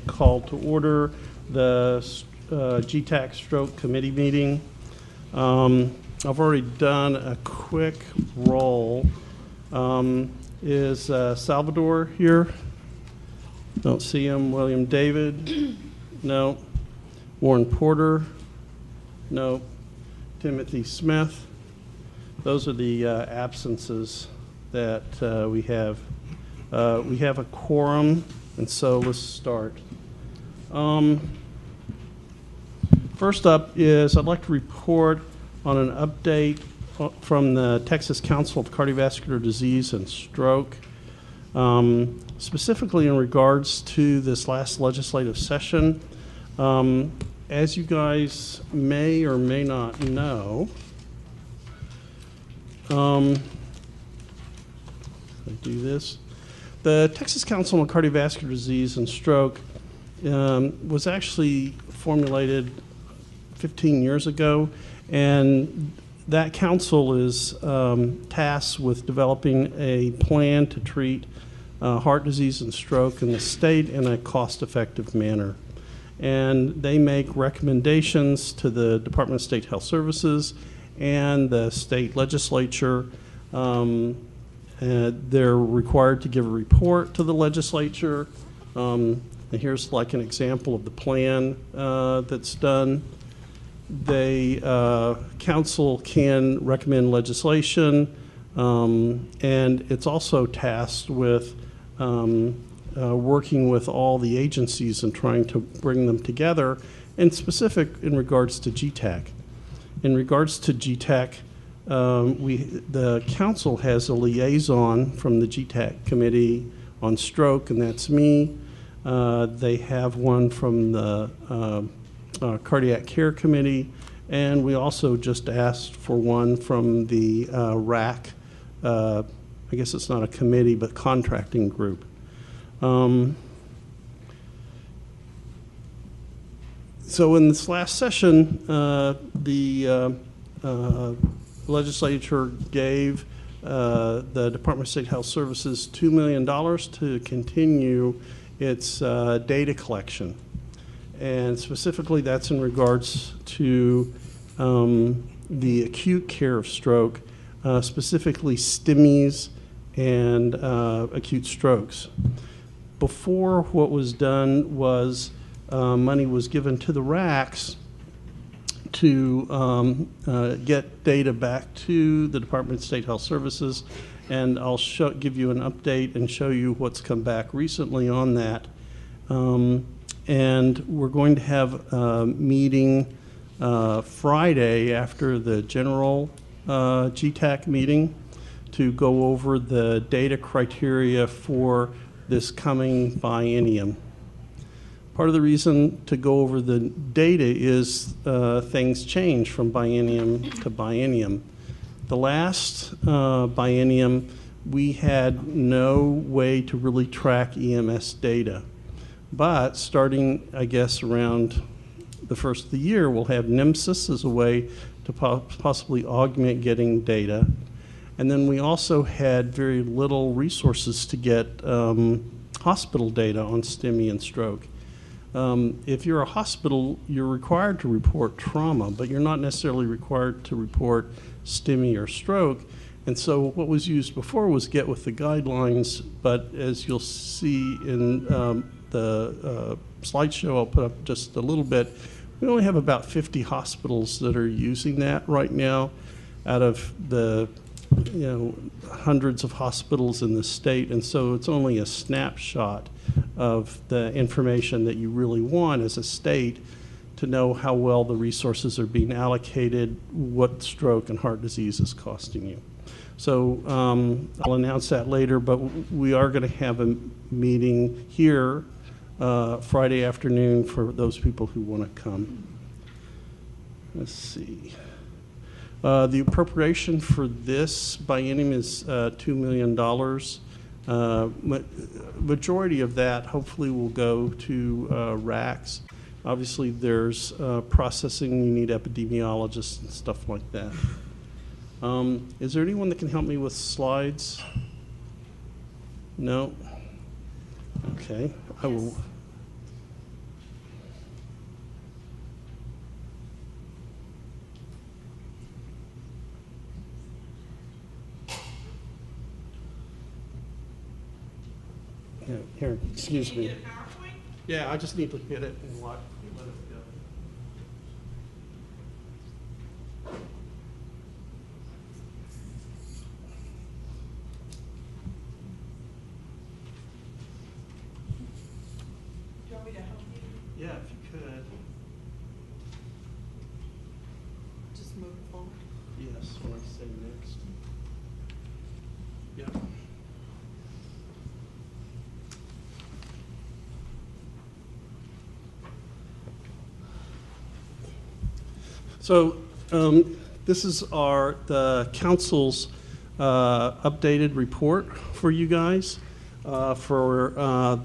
call to order the GTAC Stroke Committee meeting. I've already done a quick roll. Is Salvador here? Don't see him. William David? No. Warren Porter? No. Timothy Smith? Those are the absences that we have. We have a quorum, and so let's start. First up is I'd like to report on an update from the Texas Council of Cardiovascular Disease and Stroke, specifically in regards to this last legislative session. As you guys may or may not know, I do this. The Texas Council on Cardiovascular Disease and Stroke was actually formulated 15 years ago, and that council is tasked with developing a plan to treat heart disease and stroke in the state in a cost-effective manner. And they make recommendations to the Department of State Health Services and the state legislature. They're required to give a report to the legislature. And here's like an example of the plan that's done. Council can recommend legislation, and it's also tasked with working with all the agencies and trying to bring them together, and specific in regards to GTAC. In regards to GTAC, the council has a liaison from the GTAC Committee on Stroke, and that's me. They have one from the Cardiac Care Committee, and we also just asked for one from the RAC, I guess it's not a committee, but contracting group. So in this last session, the legislature gave the Department of State Health Services $2 million to continue its data collection. And specifically, that's in regards to the acute care of stroke, specifically STEMIs and acute strokes. Before, what was done was money was given to the RACs to get data back to the Department of State Health Services, and I'll give you an update and show you what's come back recently on that. And we're going to have a meeting Friday after the general GTAC meeting to go over the data criteria for this coming biennium. Part of the reason to go over the data is things change from biennium to biennium. The last biennium, we had no way to really track EMS data. But starting, I guess, around the first of the year, we'll have NMSIS as a way to possibly augment getting data. And then we also had very little resources to get hospital data on STEMI and stroke. If you're a hospital, you're required to report trauma, but you're not necessarily required to report STEMI or stroke. And so what was used before was get with the guidelines, but as you'll see in the slideshow I'll put up just a little bit, we only have about 50 hospitals that are using that right now out of the hundreds of hospitals in the state, and so it's only a snapshot of the information that you really want as a state to know how well the resources are being allocated, what stroke and heart disease is costing you. So I'll announce that later, but we are going to have a meeting here Friday afternoon for those people who want to come. Let's see. The appropriation for this biennium is $2 million. Majority of that hopefully will go to RACs. Obviously, there's processing. You need epidemiologists and stuff like that. Is there anyone that can help me with slides? No? Okay. I will. Here, excuse Can you me. get a PowerPoint? Yeah, I just need to hit it and let it go. Do you want me to help you? Yeah, if you could. Just move it forward. Yes, when I say next. Yeah. So this is the council's updated report for you guys for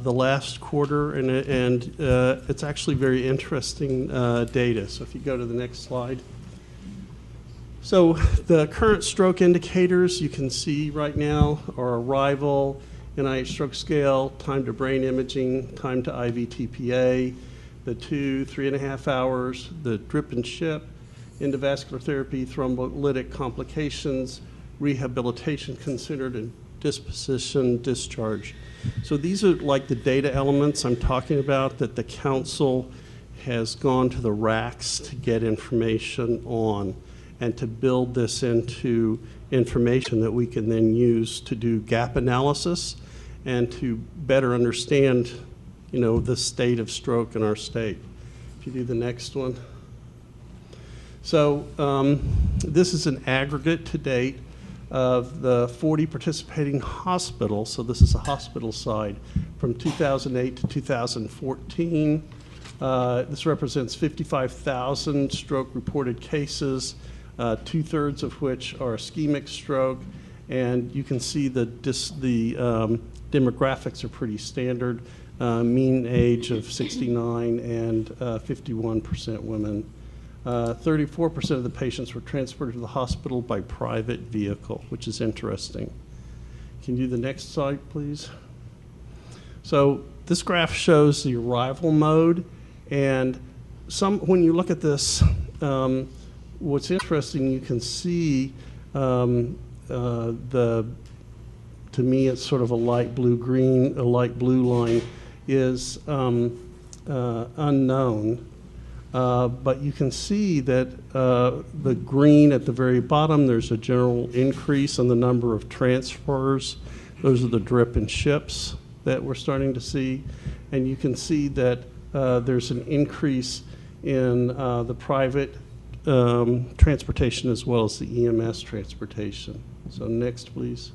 the last quarter, and it's actually very interesting data. So if you go to the next slide. So the current stroke indicators you can see right now are arrival, NIH stroke scale, time to brain imaging, time to IV TPA, the 3.5 hours, the drip and ship, endovascular therapy, thrombolytic complications, rehabilitation considered, and disposition discharge. So these are like the data elements I'm talking about that the council has gone to the racks to get information on and to build this into information that we can then use to do gap analysis and to better understand, the state of stroke in our state. If you do the next one. So this is an aggregate to date of the 40 participating hospitals. So this is the hospital side from 2008 to 2014. This represents 55,000 stroke reported cases, 2/3 of which are ischemic stroke. And you can see the demographics are pretty standard. Mean age of 69 and 51% women. 34% of the patients were transported to the hospital by private vehicle, which is interesting. Can you do the next slide, please? So this graph shows the arrival mode, and when you look at this, what's interesting, you can see to me it's sort of a light blue-green, a light blue line is unknown. But you can see that the green at the very bottom, there's a general increase in the number of transfers. Those are the drip and ships that we're starting to see. And you can see that there's an increase in the private transportation as well as the EMS transportation. So next, please.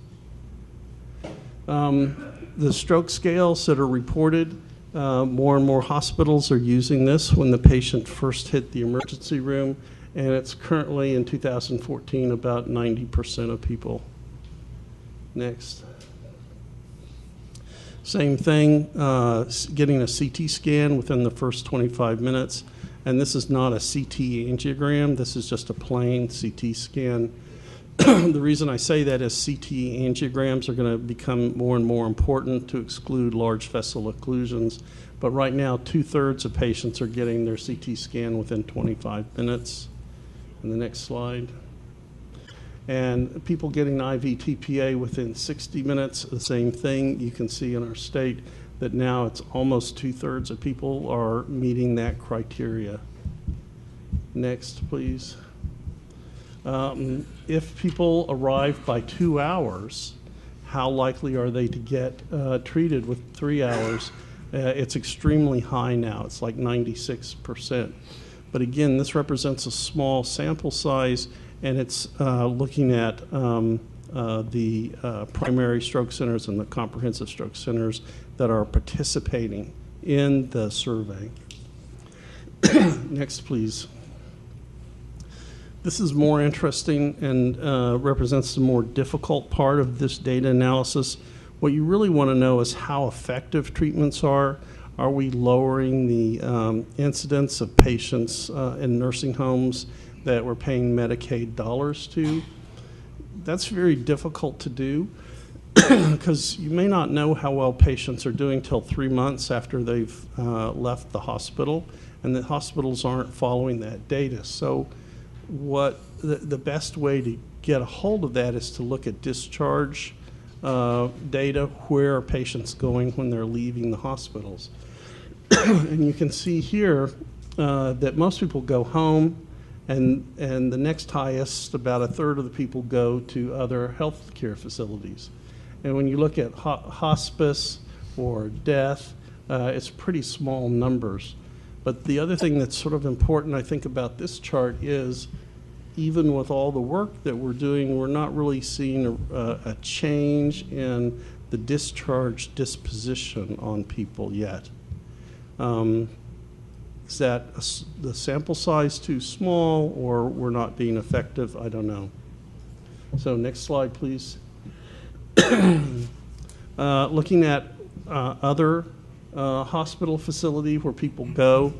The stroke scales that are reported, more and more hospitals are using this when the patient first hit the emergency room, and it's currently in 2014 about 90% of people. Next. Same thing, getting a CT scan within the first 25 minutes, and this is not a CT angiogram, this is just a plain CT scan. The reason I say that is CT angiograms are going to become more and more important to exclude large vessel occlusions. But right now, 2/3 of patients are getting their CT scan within 25 minutes. And the next slide. And people getting IV TPA within 60 minutes, the same thing. You can see in our state that now it's almost 2/3 of people are meeting that criteria. Next, please. If people arrive by 2 hours, how likely are they to get treated with 3 hours? It's extremely high now. It's like 96%. But again, this represents a small sample size, and it's looking at the primary stroke centers and the comprehensive stroke centers that are participating in the survey. Next, please. This is more interesting and represents the more difficult part of this data analysis. What you really want to know is how effective treatments are. Are we lowering the incidence of patients in nursing homes that we're paying Medicaid dollars to? That's very difficult to do because you may not know how well patients are doing till 3 months after they've left the hospital, and the hospitals aren't following that data. So what the best way to get a hold of that is to look at discharge data where are patients going when they're leaving the hospitals. And you can see here that most people go home, and the next highest, about a third of the people go to other health care facilities. And when you look at hospice or death, it's pretty small numbers. But the other thing that's sort of important, I think, about this chart is even with all the work that we're doing, we're not really seeing a change in the discharge disposition on people yet. Is that the sample size too small, or we're not being effective? I don't know. So next slide, please. Looking at other hospital facility where people go,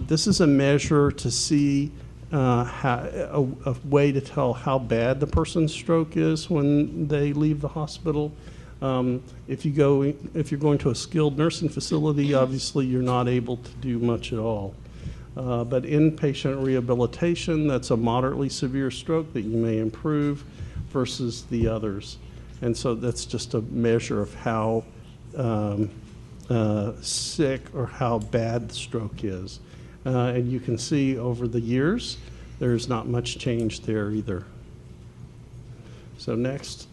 this is a measure to see a way to tell how bad the person's stroke is when they leave the hospital. If you're going to a skilled nursing facility, obviously you're not able to do much at all. But inpatient rehabilitation, that's a moderately severe stroke that you may improve versus the others. And so that's just a measure of how sick or how bad the stroke is. And you can see over the years, there's not much change there either. So next.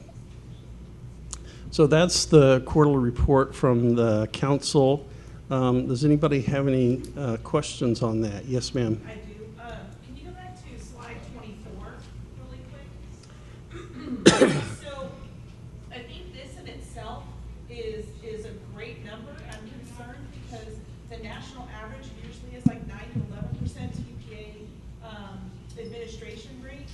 So that's the quarterly report from the council. Does anybody have any questions on that? Yes, ma'am. I do. Can you go back to slide 24 really quick? So I think this in itself is a great number. I'm concerned because the national average usually is like 9 to 11% TPA administration rate.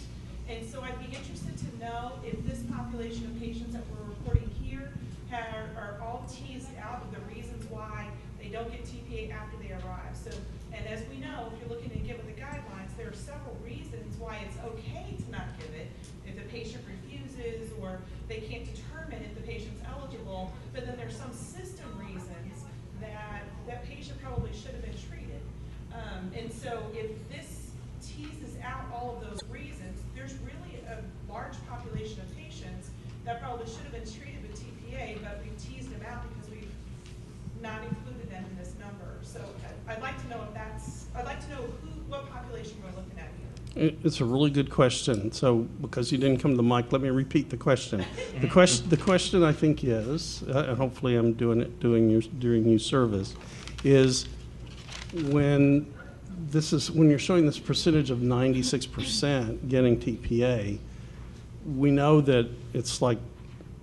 And so I'd be interested to know if this population of patients that we're reporting here are all teased out of the reasons why they don't get TPA after they arrive. So, and as we know, if you're looking to give it the guidelines, there are several reasons why it's okay to not give it. If the patient refuses or they can't determine if the patient's eligible, but then there's some system reasons that that patient probably should have been treated. And so if this teases out all of those reasons, there's really a large population of patients that probably should have been treated with TPA, but we've teased them out because we've not included them in this number. So I'd like to know if I'd like to know what population we're looking at here. It's a really good question. So because you didn't come to the mic, let me repeat the question. The question I think is, and hopefully I'm doing you service, is when you're showing this percentage of 96% getting TPA, we know that it's like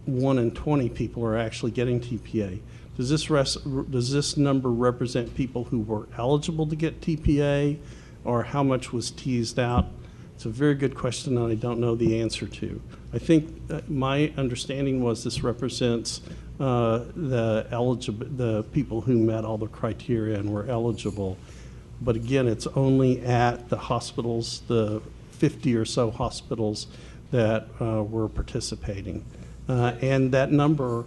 1 in 20 people are actually getting TPA. Does this number represent people who were eligible to get TPA, or how much was teased out? It's a very good question, and I don't know the answer to. I think my understanding was this represents the people who met all the criteria and were eligible. But again, it's only at the hospitals, the 50 or so hospitals that were participating. And that number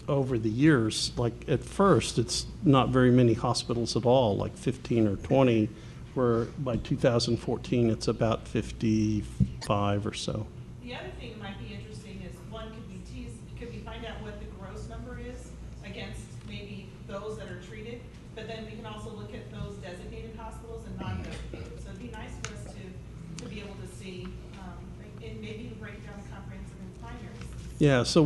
over the years, like at first, it's not very many hospitals at all, like 15 or 20, where by 2014, it's about 55 or so. The other thing that might be interesting is could we find out what the gross number is against maybe those that are treated, but then we can also look at those designated hospitals and non-designated. So it'd be nice for us to be able to see, and maybe break down comprehensive and primaries. Yeah, so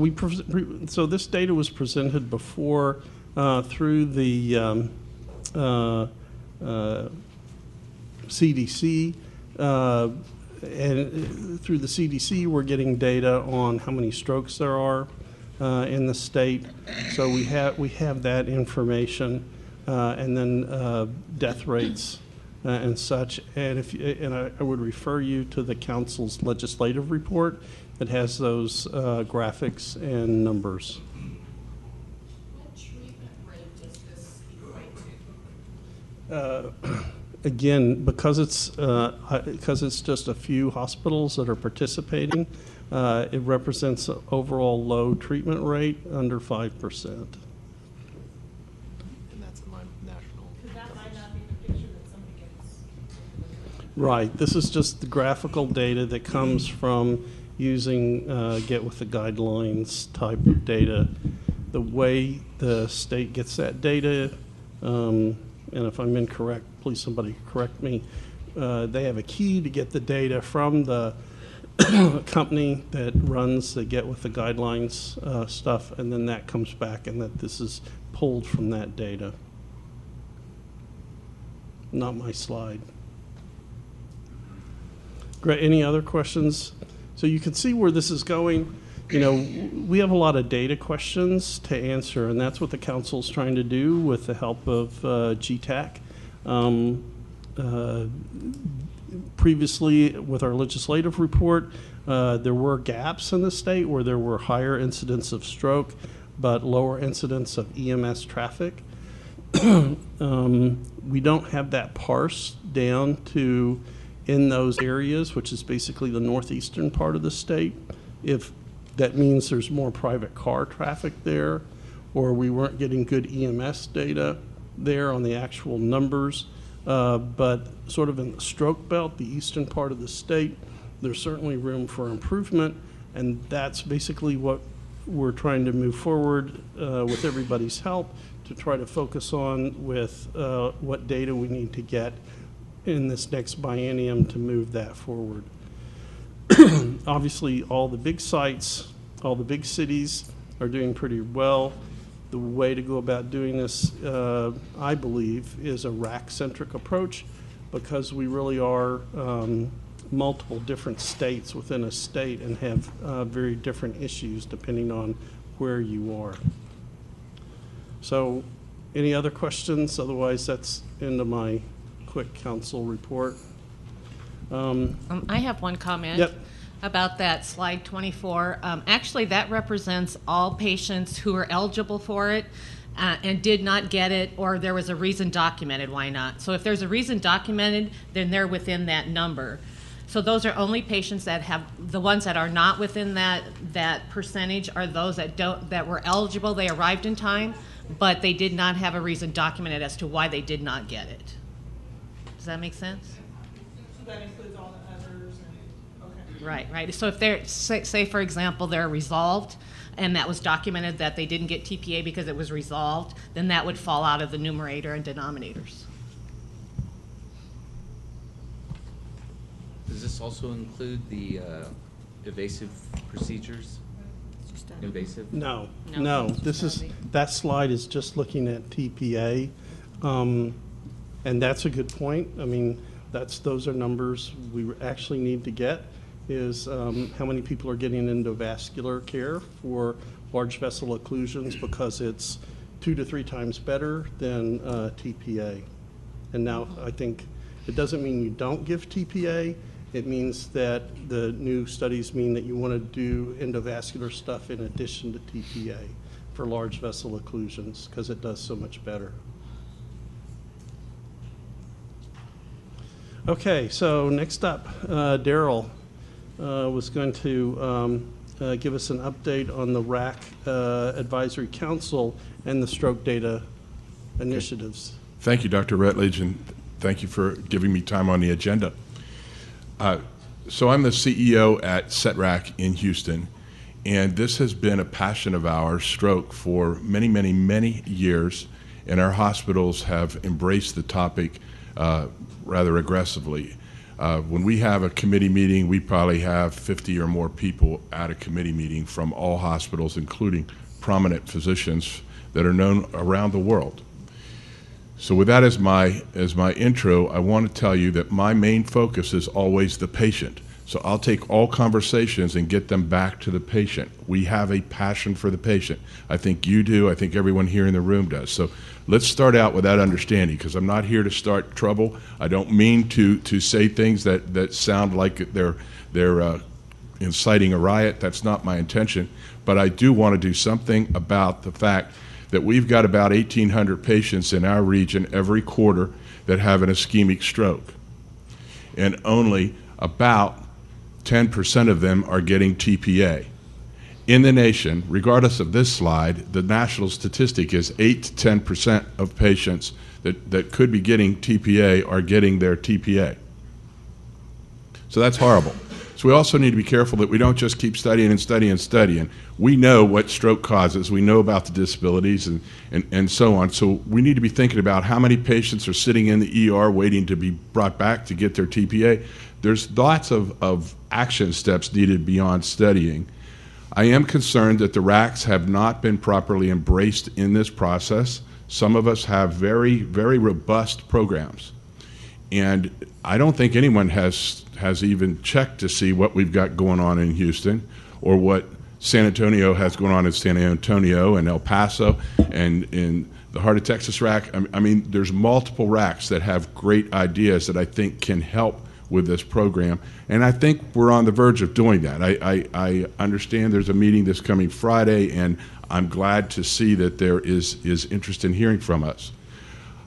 this data was presented before through the CDC, and through the CDC, we're getting data on how many strokes there are in the state. So we have that information, and then death rates and such. And I would refer you to the council's legislative report that has those graphics and numbers. What treatment rate does this equate to? Again, because it's just a few hospitals that are participating, it represents an overall low treatment rate, under 5%. And that's in line with national. Because that might not be the picture that somebody gets. Right. This is just the graphical data that comes from using get with the guidelines type of data. The way the state gets that data, and if I'm incorrect, please somebody correct me, they have a key to get the data from the company that runs the get with the guidelines stuff, and then that comes back and that this is pulled from that data. Not my slide. Great, any other questions? So you can see where this is going. You know, we have a lot of data questions to answer, and that's what the council's trying to do with the help of GTAC. Previously, with our legislative report, there were gaps in the state where there were higher incidents of stroke, but lower incidents of EMS traffic. We don't have that parsed down to in those areas, which is basically the northeastern part of the state. If that means there's more private car traffic there, or we weren't getting good EMS data there on the actual numbers. But sort of in the stroke belt, the eastern part of the state, there's certainly room for improvement, and that's basically what we're trying to move forward with everybody's help to try to focus on with what data we need to get in this next biennium to move that forward. Obviously, all the big sites, all the big cities are doing pretty well. The way to go about doing this, I believe, is a RAC-centric approach, because we really are multiple different states within a state and have very different issues depending on where you are. So any other questions? Otherwise, that's into my quick council report. I have one comment. Yep. About that slide 24. Actually, that represents all patients who are eligible for it and did not get it, or there was a reason documented why not. So if there's a reason documented, then they're within that number. So those are only patients that have, the ones that are not within that percentage are those that were eligible, they arrived in time, but they did not have a reason documented as to why they did not get it. Does that make sense? So that includes all the others and, okay. Right. So if they're, say for example, they're resolved, and that was documented that they didn't get TPA because it was resolved, then that would fall out of the numerator and denominators. Does this also include the evasive procedures? Invasive? No. No. This is, that slide is just looking at TPA. And that's a good point. I mean, those are numbers we actually need to get, is how many people are getting into vascular care for large vessel occlusions, because it's 2 to 3 times better than TPA. And now I think it doesn't mean you don't give TPA. It means that the new studies mean that you want to do endovascular stuff in addition to TPA for large vessel occlusions, because it does so much better. Okay, so next up, Daryl was going to give us an update on the RAC Advisory Council and the stroke data initiatives. Thank you, Dr. Rutledge, and thank you for giving me time on the agenda. So I'm the CEO at SETRAC in Houston, and this has been a passion of ours, stroke, for many, many, many years, and our hospitals have embraced the topic rather aggressively. When we have a committee meeting, we probably have 50 or more people at a committee meeting from all hospitals, including prominent physicians that are known around the world. So with that as my intro, I want to tell you that my main focus is always the patient. So I'll take all conversations and get them back to the patient. We have a passion for the patient. I think you do. I think everyone here in the room does. So let's start out with that understanding, because I'm not here to start trouble. I don't mean to say things that sound like they're inciting a riot. That's not my intention. But I do want to do something about the fact that we've got about 1,800 patients in our region every quarter that have an ischemic stroke. And only about 10% of them are getting TPA. In the nation, regardless of this slide, the national statistic is 8 to 10% of patients that could be getting TPA are getting their TPA. So that's horrible. So we also need to be careful that we don't just keep studying and studying and studying. We know what stroke causes. We know about the disabilities and so on. So we need to be thinking about how many patients are sitting in the ER waiting to be brought back to get their TPA. There's lots of action steps needed beyond studying. I am concerned that the RACs have not been properly embraced in this process. Some of us have very, very robust programs. And I don't think anyone has even checked to see what we've got going on in Houston or what San Antonio has going on in San Antonio and El Paso and in the Heart of Texas RAC. I mean, there's multiple RACs that have great ideas that I think can help with this program. And I think we're on the verge of doing that. I understand there's a meeting this coming Friday, and I'm glad to see that there is interest in hearing from us.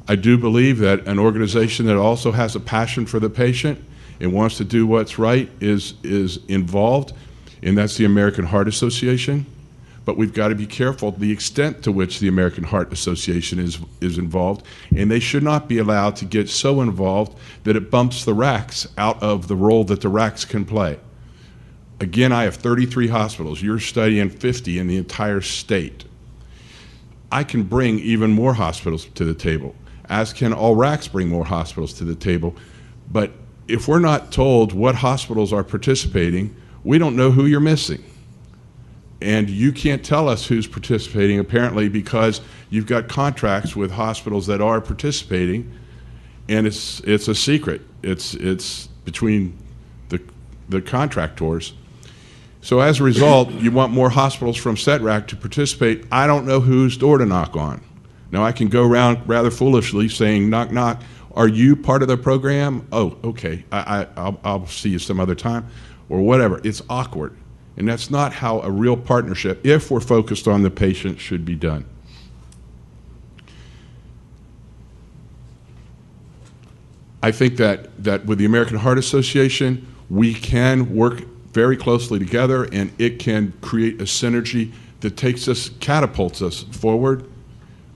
I do believe that an organization that also has a passion for the patient and wants to do what's right is involved, and that's the American Heart Association. But we've got to be careful the extent to which the American Heart Association is involved, and they should not be allowed to get so involved that it bumps the RACs out of the role that the RACs can play. Again, I have 33 hospitals. You're studying 50 in the entire state. I can bring even more hospitals to the table, as can all RACs bring more hospitals to the table. But if we're not told what hospitals are participating, we don't know who you're missing. And you can't tell us who's participating, apparently, because you've got contracts with hospitals that are participating, and it's a secret. It's between the contractors. So as a result, you want more hospitals from SETRAC to participate. I don't know whose door to knock on. Now, I can go around rather foolishly saying, knock, knock, are you part of the program? Oh, okay, I'll see you some other time, or whatever. It's awkward. And that's not how a real partnership, if we're focused on the patient, should be done. I think that with the American Heart Association, we can work very closely together, and it can create a synergy that catapults us forward.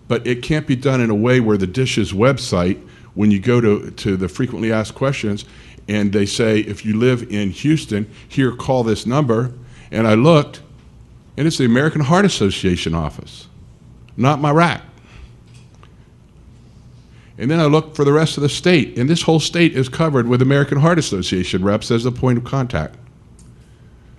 But it can't be done in a way where the Dish's website, when you go to the frequently asked questions, and they say, if you live in Houston, here, call this number. And I looked, and it's the American Heart Association office, not my RAC. And then I looked for the rest of the state, and this whole state is covered with American Heart Association reps as the point of contact.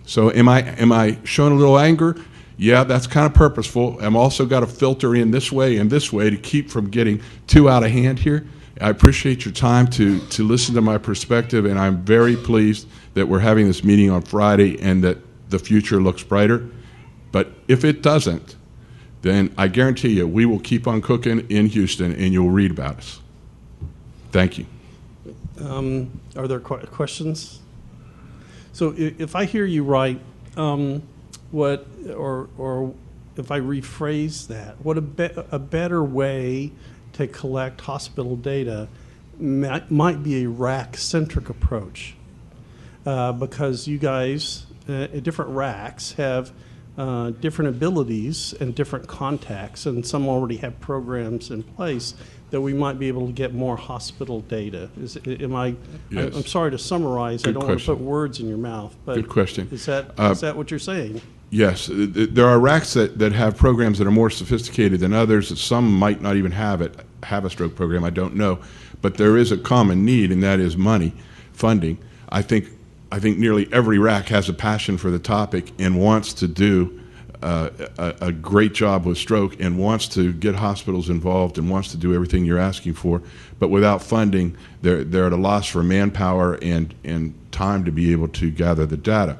So am I showing a little anger? Yeah, that's kind of purposeful. I'm also got to filter in this way and this way to keep from getting too out of hand here. I appreciate your time to listen to my perspective, and I'm very pleased that we're having this meeting on Friday and that the future looks brighter. But if it doesn't, then I guarantee you we will keep on cooking in Houston, and you'll read about us. Thank you. Are there questions? So if I hear you right, or if I rephrase that, what a better way to collect hospital data might be a RAC-centric approach, because you guys, different RACs have different abilities and different contacts, and some already have programs in place that we might be able to get more hospital data. Yes. I'm sorry to summarize. Good I don't question. want to put words in your mouth, but Good question. Is that what you're saying? Yes, there are RACs that have programs that are more sophisticated than others. Some might not even have a stroke program, I don't know. But there is a common need, and that is money, funding. I think nearly every RAC has a passion for the topic and wants to do a great job with stroke and wants to get hospitals involved and wants to do everything you're asking for. But without funding, they're at a loss for manpower and time to be able to gather the data.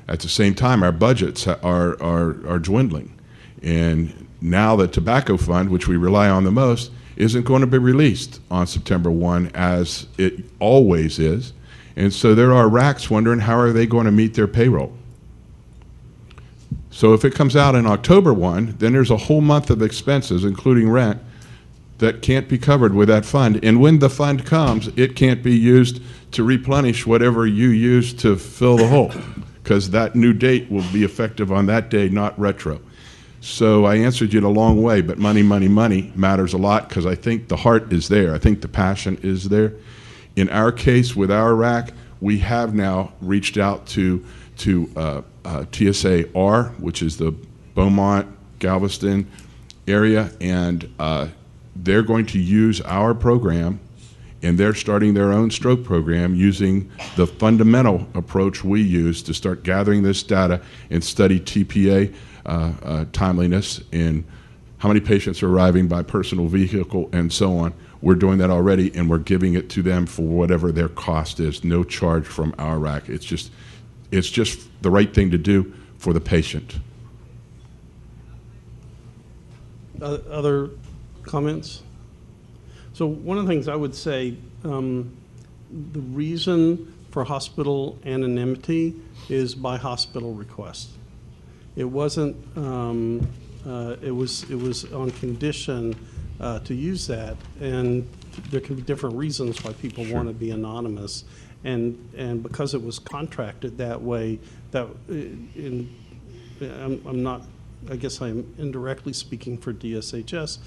At the same time, our budgets are dwindling. And now the tobacco fund, which we rely on the most, isn't going to be released on September 1 as it always is. And so there are RACs wondering how are they going to meet their payroll. So if it comes out in October 1, then there's a whole month of expenses, including rent, that can't be covered with that fund. And when the fund comes, it can't be used to replenish whatever you used to fill the hole, because that new date will be effective on that day, not retro. So I answered you in a long way, but money, money, money matters a lot, because I think the heart is there. I think the passion is there. In our case, with our RAC, we have now reached out to TSA-R, which is the Beaumont, Galveston area, and they're going to use our program, and they're starting their own stroke program using the fundamental approach we use to start gathering this data and study TPA timeliness and how many patients are arriving by personal vehicle and so on. We're doing that already, and we're giving it to them for whatever their cost is, no charge from our RAC. It's just the right thing to do for the patient. Other comments? So one of the things I would say, the reason for hospital anonymity is by hospital request. It wasn't. It was on condition to use that, and there can be different reasons why people want to be anonymous, and because it was contracted that way, I'm not. I guess I'm indirectly speaking for DSHS.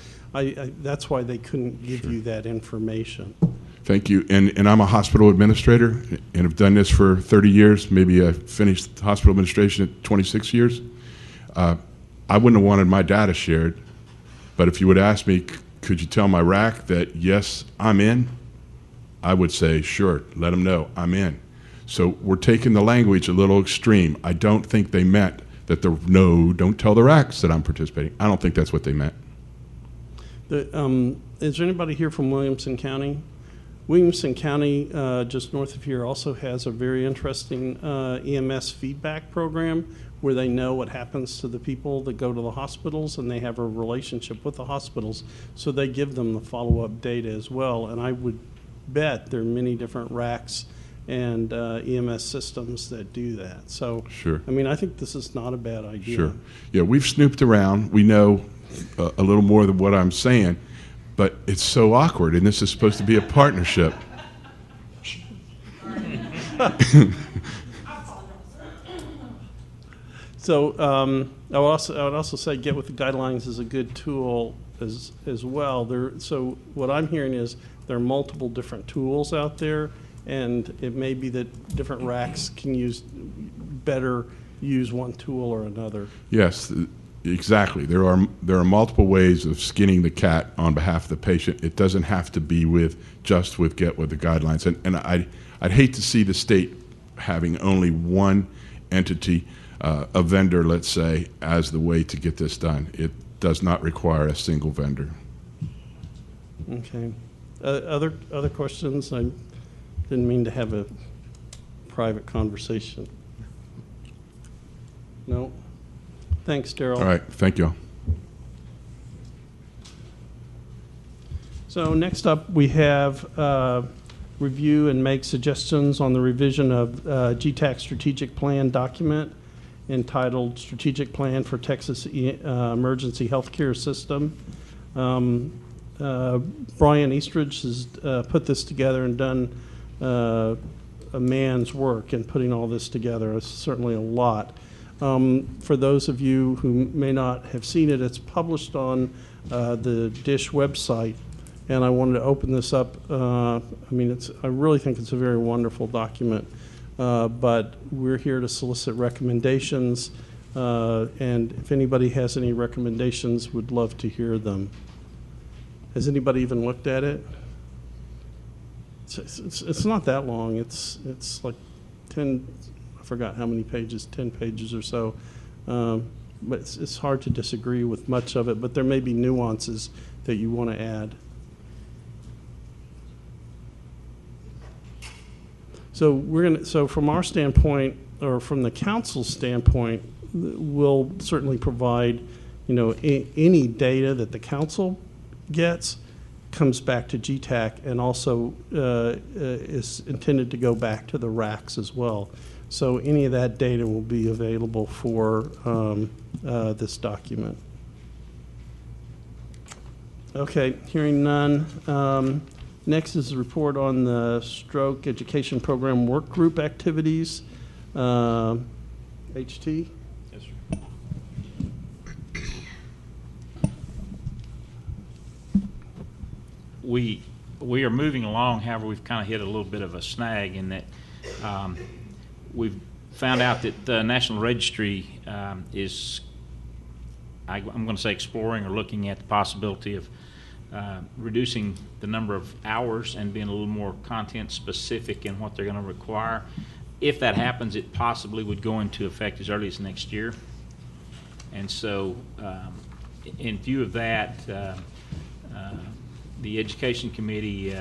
That's why they couldn't give you that information. Thank you. And I'm a hospital administrator and have done this for 30 years. Maybe I finished hospital administration at 26 years. I wouldn't have wanted my data shared, but if you would ask me, could you tell my RAC that, yes, I'm in? I would say, sure, let them know I'm in. So we're taking the language a little extreme. I don't think they meant that no, don't tell the RACs that I'm participating. I don't think that's what they meant. Is there anybody here from Williamson County? Williamson County, just north of here, also has a very interesting EMS feedback program where they know what happens to the people that go to the hospitals, and they have a relationship with the hospitals, so they give them the follow-up data as well. And I would bet there are many different RACs and EMS systems that do that. So, sure. I mean, I think this is not a bad idea. Sure. Yeah, we've snooped around. We know a little more than what I'm saying, but it's so awkward, and this is supposed to be a partnership. So I would also say Get With The Guidelines is a good tool as well. So what I'm hearing is there are multiple different tools out there, and it may be that different RACs can better use one tool or another. Yes, exactly. There are multiple ways of skinning the cat on behalf of the patient. It doesn't have to be just with Get With The Guidelines. And I'd hate to see the state having only one entity, a vendor, let's say, as the way to get this done. It does not require a single vendor. Okay. Other questions? I didn't mean to have a private conversation. No? Thanks, Daryl. All right. Thank you. So next up, we have review and make suggestions on the revision of GTAC strategic plan document entitled Strategic Plan for Texas Emergency Healthcare System. Brian Eastridge has put this together and done a man's work in putting all this together. It's certainly a lot. For those of you who may not have seen it, it's published on the DISH website, and I wanted to open this up. I really think it's a very wonderful document, but we're here to solicit recommendations, and if anybody has any recommendations, would love to hear them. Has anybody even looked at it? It's not that long. It's like 10. I forgot how many pages. 10 pages or so. But it's hard to disagree with much of it. But there may be nuances that you want to add. So from our standpoint, or from the council's standpoint, we'll certainly provide, any data that the council gets comes back to GTAC, and also is intended to go back to the RACs as well. So any of that data will be available for this document. Okay, hearing none. Next is a report on the Stroke Education Program Work Group activities. HT? Yes, sir. We are moving along. However, we've kind of hit a little bit of a snag in that We've found out that the National Registry is, I'm going to say, exploring or looking at the possibility of reducing the number of hours and being a little more content specific in what they're going to require. If that happens, it possibly would go into effect as early as next year. And so in view of that, the Education Committee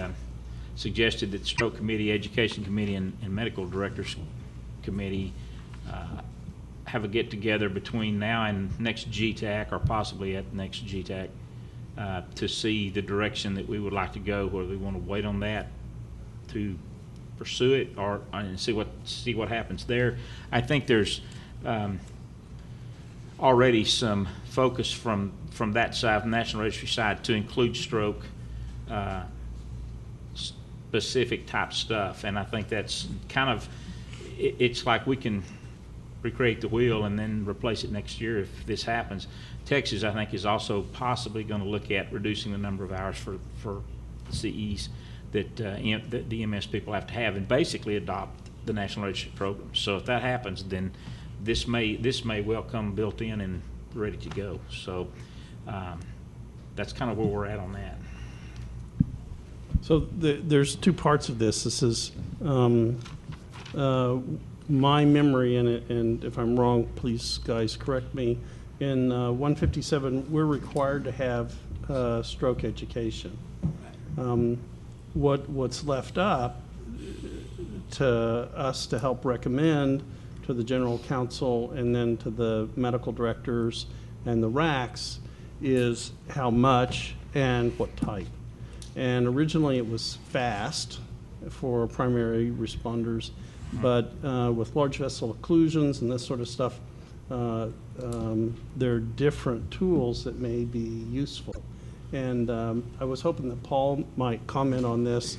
suggested that the Stroke Committee, Education Committee, and Medical Directors Committee have a get-together between now and next GTAC, or possibly at next GTAC, to see the direction that we would like to go, whether we want to wait on that to pursue it or and see what happens there. I think there's already some focus from that side, from the National Registry side, to include stroke specific type stuff, and I think that's kind of, it's like we can recreate the wheel and then replace it next year if this happens. Texas, I think, is also possibly going to look at reducing the number of hours for CEs that that the EMS people have to have, and basically adopt the National Registry program. So if that happens, then this may well come built in and ready to go. So that's kind of where we're at on that. So there's two parts of this. This is my memory in it, and if I'm wrong, please, guys, correct me. In 157, we're required to have stroke education. What's left up to us to help recommend to the General Counsel and then to the medical directors and the RACs is how much and what type. And originally it was FAST for primary responders, but with large vessel occlusions and this sort of stuff, there are different tools that may be useful. And I was hoping that Paul might comment on this,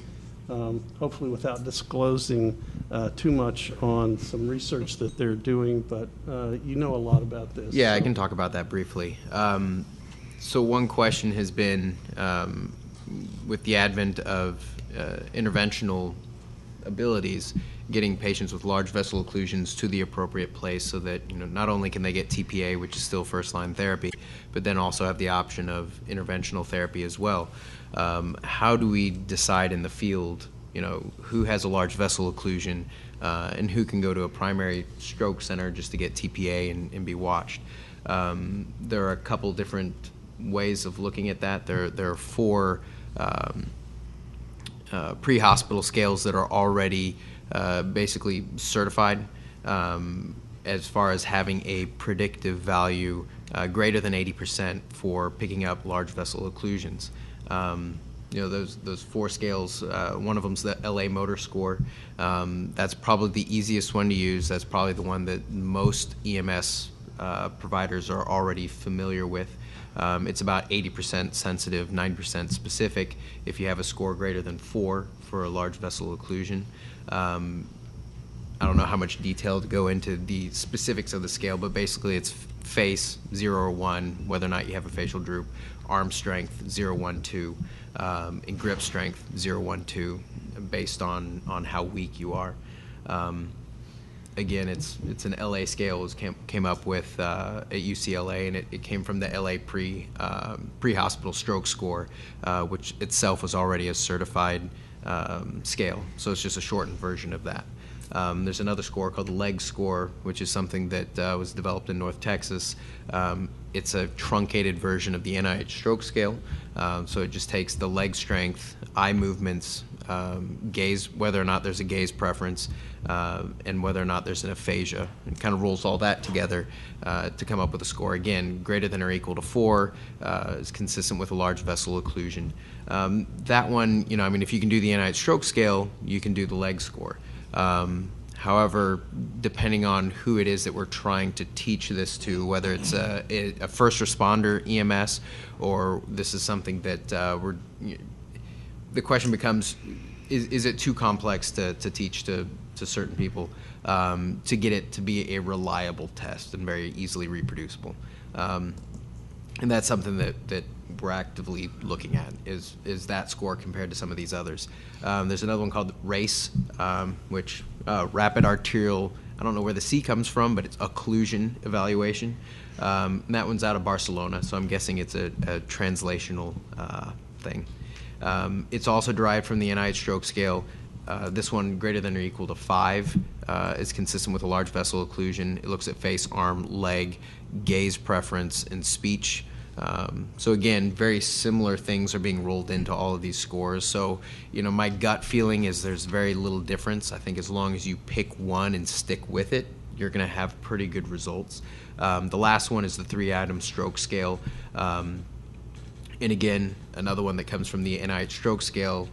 hopefully without disclosing too much on some research that they're doing, but you know a lot about this. Yeah, so. I can talk about that briefly. So one question has been, with the advent of interventional abilities, getting patients with large vessel occlusions to the appropriate place so that, you know, not only can they get TPA, which is still first-line therapy, but then also have the option of interventional therapy as well. How do we decide in the field, you know, who has a large vessel occlusion and who can go to a primary stroke center just to get TPA and be watched? There are a couple different ways of looking at that. There are 4 pre-hospital scales that are already basically certified as far as having a predictive value greater than 80% for picking up large vessel occlusions. You know, those 4 scales, one of them's the LA Motor Score. That's probably the easiest one to use. That's probably the one that most EMS providers are already familiar with. It's about 80% sensitive, 90% specific if you have a score greater than 4 for a large vessel occlusion. I don't know how much detail to go into the specifics of the scale, but basically it's face 0 or 1, whether or not you have a facial droop, arm strength 0, 1, 2, and grip strength 0, 1, 2, based on how weak you are. Again, it's an LA scale. It came up with at UCLA, and it came from the LA pre-hospital stroke score, which itself was already a certified scale. So it's just a shortened version of that. There's another score called the LEG score, which is something that was developed in North Texas. It's a truncated version of the NIH stroke scale. So it just takes the leg strength, eye movements, gaze, whether or not there's a gaze preference, and whether or not there's an aphasia, and kind of rolls all that together to come up with a score. Again, greater than or equal to 4 is consistent with a large vessel occlusion. That one, you know, I mean, if you can do the NIH stroke scale, you can do the leg score. However, depending on who it is that we're trying to teach this to, whether it's a first responder EMS or this is something that the question becomes, is it too complex to teach to certain people to get it to be a reliable test and very easily reproducible? And that's something that we're actively looking at, is that score compared to some of these others. There's another one called RACE, which rapid arterial, I don't know where the C comes from, but it's occlusion evaluation. And that one's out of Barcelona, so I'm guessing it's a translational thing. It's also derived from the NIH stroke scale. This one, greater than or equal to 5, is consistent with a large vessel occlusion. It looks at face, arm, leg, gaze preference, and speech. So again, very similar things are being rolled into all of these scores. So, my gut feeling is there's very little difference. I think as long as you pick one and stick with it, you're going to have pretty good results. The last one is the 3-atom stroke scale. And again, another one that comes from the NIH stroke scale.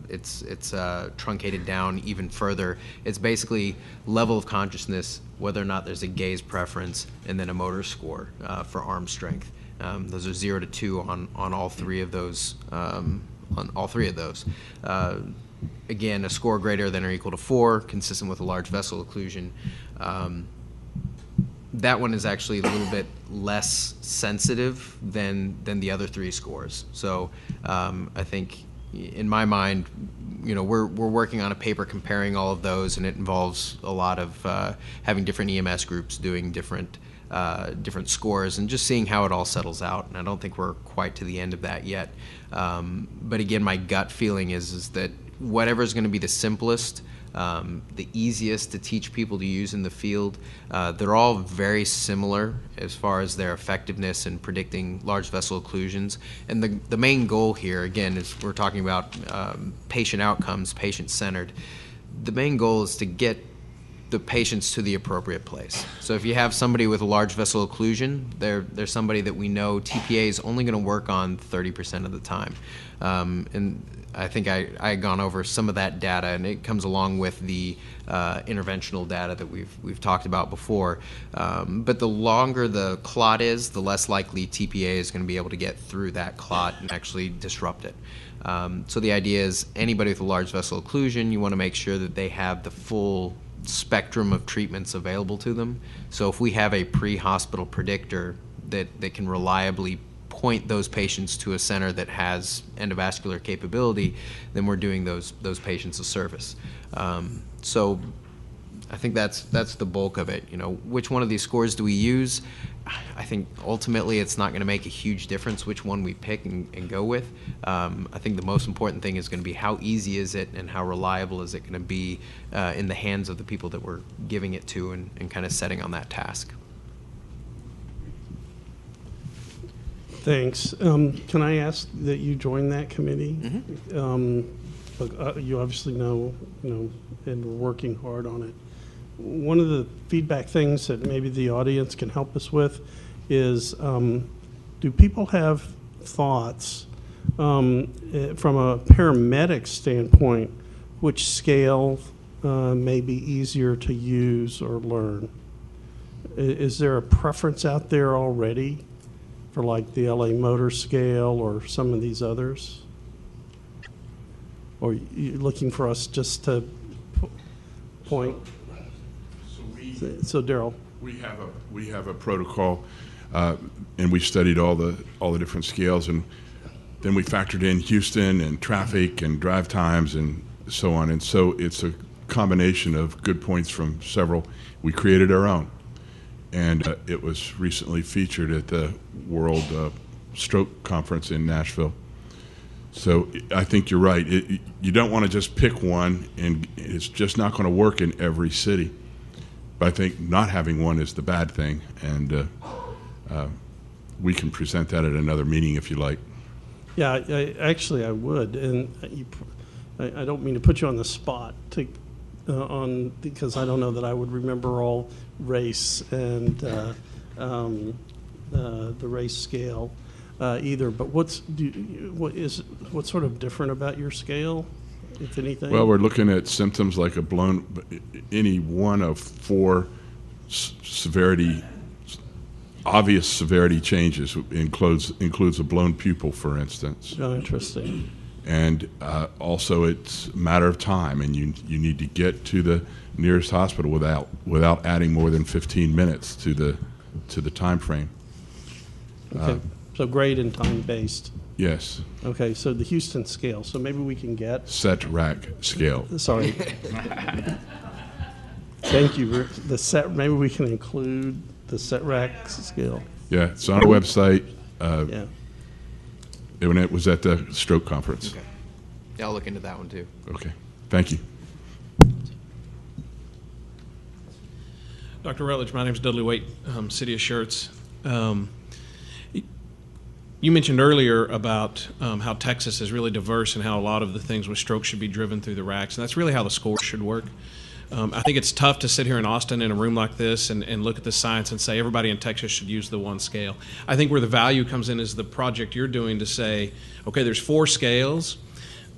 It's truncated down even further. It's basically level of consciousness, whether or not there's a gaze preference, and then a motor score for arm strength. Those are 0 to 2 on all 3 of those. Again, a score greater than or equal to 4, consistent with a large vessel occlusion. That one is actually a little bit less sensitive than the other 3 scores. So I think, in my mind, we're working on a paper comparing all of those, and it involves a lot of having different EMS groups doing different scores and just seeing how it all settles out. And I don't think we're quite to the end of that yet. But again, my gut feeling is that whatever is going to be the simplest, the easiest to teach people to use in the field, they're all very similar as far as their effectiveness in predicting large vessel occlusions. And the main goal here, again, is we're talking about patient outcomes, patient-centered. The main goal is to get the patients to the appropriate place. So if you have somebody with a large vessel occlusion, they're somebody that we know TPA is only going to work on 30% of the time. And I think I had gone over some of that data, and it comes along with the interventional data that we've talked about before. But the longer the clot is, the less likely TPA is going to be able to get through that clot and actually disrupt it. So the idea is anybody with a large vessel occlusion, you want to make sure that they have the full spectrum of treatments available to them. So if we have a pre-hospital predictor that can reliably point those patients to a center that has endovascular capability, then we're doing those patients a service. So I think that's the bulk of it. Which one of these scores do we use? I think ultimately it's not going to make a huge difference which one we pick and go with. I think the most important thing is going to be how easy is it and how reliable is it going to be in the hands of the people that we're giving it to and kind of setting on that task. Thanks. Can I ask that you join that committee? Mm-hmm. Look, you obviously know, and we're working hard on it. One of the feedback things that maybe the audience can help us with is, do people have thoughts from a paramedic standpoint, which scale may be easier to use or learn? Is there a preference out there already for like the LA Motor Scale or some of these others? Or you looking for us just to point? So Daryl, we have a protocol, and we studied all the different scales, and then we factored in Houston and traffic and drive times and so on. And so it's a combination of good points from several. We created our own, and it was recently featured at the World Stroke Conference in Nashville. So I think you're right. You don't want to just pick one, and it's just not going to work in every city. But I think not having one is the bad thing, and we can present that at another meeting if you like. yeah, actually I would, and I don't mean to put you on the spot because I don't know that I would remember all race and the race scale either. But what's sort of different about your scale, if anything? Well, we're looking at symptoms like any one of 4 obvious severity changes. Includes a blown pupil, for instance. Oh, interesting. And also it's a matter of time, and you need to get to the nearest hospital without adding more than 15 minutes to the time frame. Okay. So grade and time based. Yes. Okay, so the Houston scale. So maybe we can get Set rack scale. sorry. Thank you. The set, maybe we can include the SETRAC scale. Yeah, it's on our website. Yeah. When it was at the stroke conference. Okay. Yeah, I'll look into that one too. Okay, thank you. Dr. Rutledge, my name is Dudley Waite, City of Schertz. You mentioned earlier about how Texas is really diverse and how a lot of the things with stroke should be driven through the RACs, and that's really how the score should work. I think it's tough to sit here in Austin in a room like this and look at the science and say everybody in Texas should use the one scale. I think where the value comes in is the project you're doing to say, okay, there's 4 scales.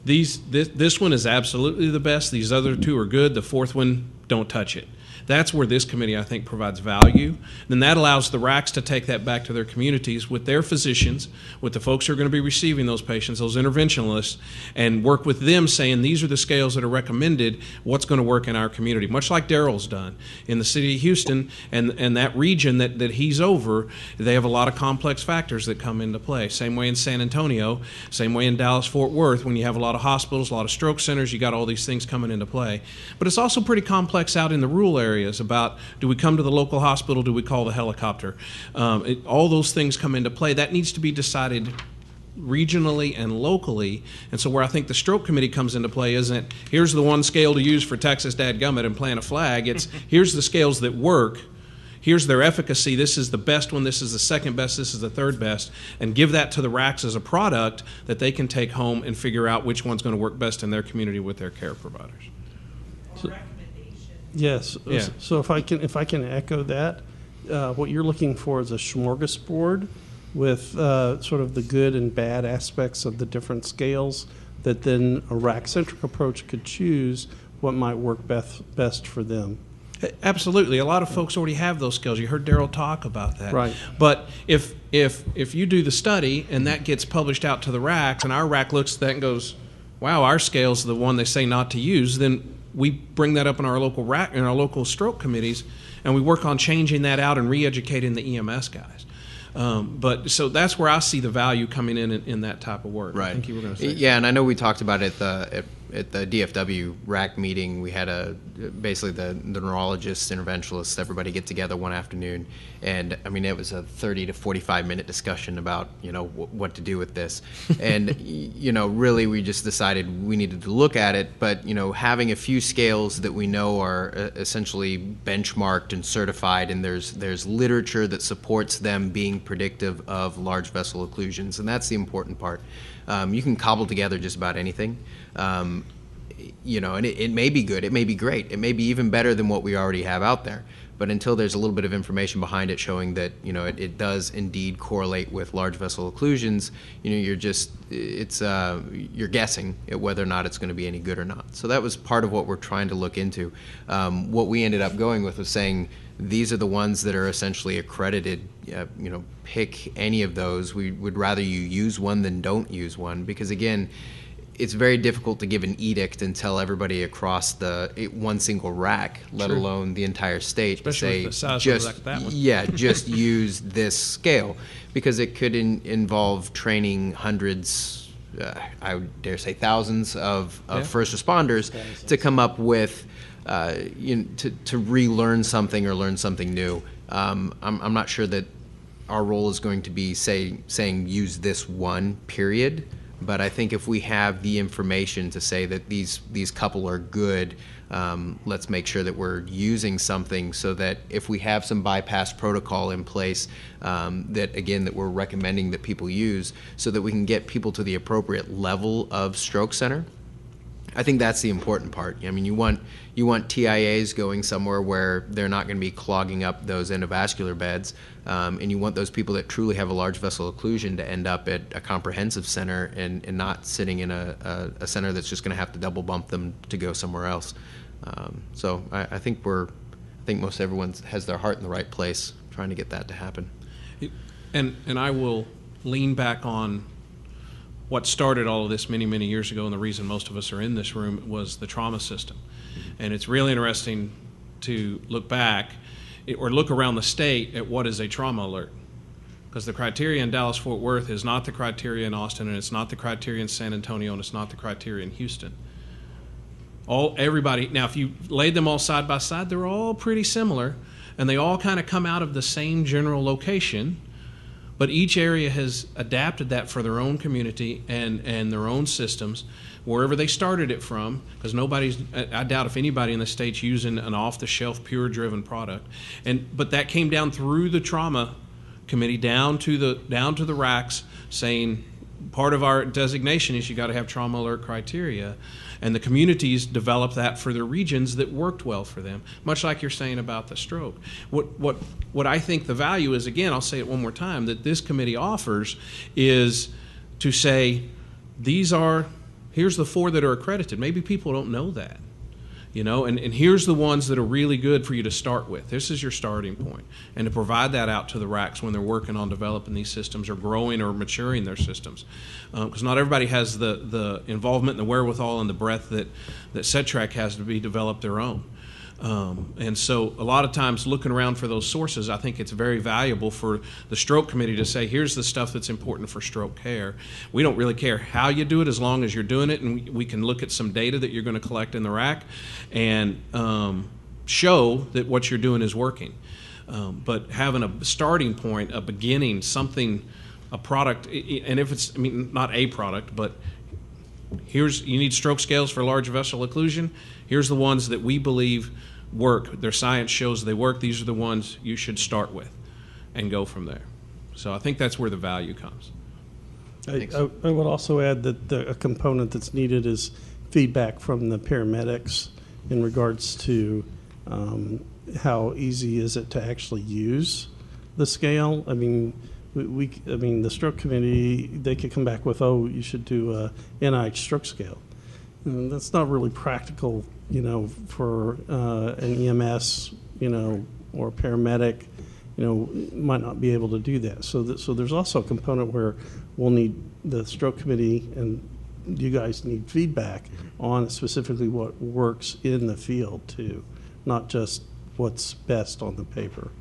This one is absolutely the best. These other 2 are good. The 4th one, don't touch it. That's where this committee, I think, provides value. Then that allows the RACs to take that back to their communities with their physicians, with the folks who are going to be receiving those patients, those interventionalists, and work with them saying these are the scales that are recommended, what's going to work in our community, much like Daryl's done. In the city of Houston and that region that he's over, they have a lot of complex factors that come into play. Same way in San Antonio, same way in Dallas-Fort Worth, when you have a lot of hospitals, a lot of stroke centers, you got all these things coming into play. But it's also pretty complex out in the rural areas about, do we come to the local hospital, do we call the helicopter? All those things come into play. That needs to be decided regionally and locally. And so where I think the stroke committee comes into play isn't, here's the one scale to use for Texas dadgummit and plant a flag. It's, here's the scales that work. Here's their efficacy. This is the best one. This is the second best. This is the third best. And give that to the RACs as a product that they can take home and figure out which one's going to work best in their community with their care providers. Yes. Yeah. So if I can echo that, what you're looking for is a smorgasbord with sort of the good and bad aspects of the different scales that then a RAC-centric approach could choose what might work best for them. Absolutely. A lot of folks already have those skills. You heard Daryl talk about that. Right. But if you do the study and that gets published out to the RACs and our RAC looks at that and goes, wow, our scale's the one they say not to use, then we bring that up in our local RAC, in our local stroke committees, and we work on changing that out and re-educating the EMS guys. But so that's where I see the value coming in that type of work. Right. I think you were going to say. Yeah, and I know we talked about it at the DFW RAC meeting. We had basically the neurologists, interventionalists, everybody get together one afternoon, and I mean it was a 30 to 45 minute discussion about what to do with this, and really we just decided we needed to look at it, but having a few scales that we know are essentially benchmarked and certified, and there's literature that supports them being predictive of large vessel occlusions, and that's the important part. You can cobble together just about anything, and it may be good, it may be great, it may be even better than what we already have out there. But until there's a little bit of information behind it showing that it does indeed correlate with large vessel occlusions, you're guessing at whether or not it's going to be any good or not. So that was part of what we're trying to look into. What we ended up going with was saying these are the ones that are essentially accredited. Pick any of those. We would rather you use one than don't use one, because again, it's very difficult to give an edict and tell everybody across one single RAC, let Sure. alone the entire state, Especially to with say the size just of that one. just use this scale, because it could involve training hundreds, I would dare say thousands of first responders to come up with to relearn something or learn something new. I'm not sure that our role is going to be saying use this one period. But I think if we have the information to say that these couple are good, let's make sure that we're using something so that if we have some bypass protocol in place, that we're recommending that people use, so that we can get people to the appropriate level of stroke center. I think that's the important part. I mean, you want TIAs going somewhere where they're not going to be clogging up those endovascular beds, and you want those people that truly have a large vessel occlusion to end up at a comprehensive center and not sitting in a center that's just going to have to double bump them to go somewhere else. So I think most everyone has their heart in the right place, trying to get that to happen. And I will lean back on what started all of this many, many years ago, and the reason most of us are in this room was the trauma system. And it's really interesting to look back or look around the state at what is a trauma alert. Because the criteria in Dallas-Fort Worth is not the criteria in Austin, and it's not the criteria in San Antonio, and it's not the criteria in Houston. Everybody, now if you laid them all side by side, they're all pretty similar, and they all kind of come out of the same general location, but each area has adapted that for their own community and their own systems, wherever they started it from, because I doubt if anybody in the state's using an off-the-shelf, pure-driven product. But that came down through the trauma committee, down to the racks, saying part of our designation is you got to have trauma alert criteria. And the communities developed that for their regions that worked well for them, much like you're saying about the stroke. What I think the value is, again, I'll say it one more time, that this committee offers is to say, here's the 4 that are accredited. Maybe people don't know that. And here's the ones that are really good for you to start with. This is your starting point. And to provide that out to the RACs when they're working on developing these systems or growing or maturing their systems. Because not everybody has the involvement and the wherewithal and the breadth that CETRAC has to be developed their own. And so a lot of times looking around for those sources, I think it's very valuable for the stroke committee to say, here's the stuff that's important for stroke care. We don't really care how you do it as long as you're doing it, and we can look at some data that you're going to collect in the RAC and show that what you're doing is working. But having a starting point, a beginning, something, a product, and if it's, not a product, but you need stroke scales for large vessel occlusion. Here's the ones that we believe work. Their science shows they work. These are the ones you should start with and go from there. So I think that's where the value comes. I would also add that a component that's needed is feedback from the paramedics in regards to how easy is it to actually use the scale. The stroke committee, they could come back with, you should do a NIH stroke scale. And that's not really practical, for an EMS, or paramedic, might not be able to do that. So there's also a component where we'll need the stroke committee and you guys need feedback on specifically what works in the field too, not just what's best on the paper.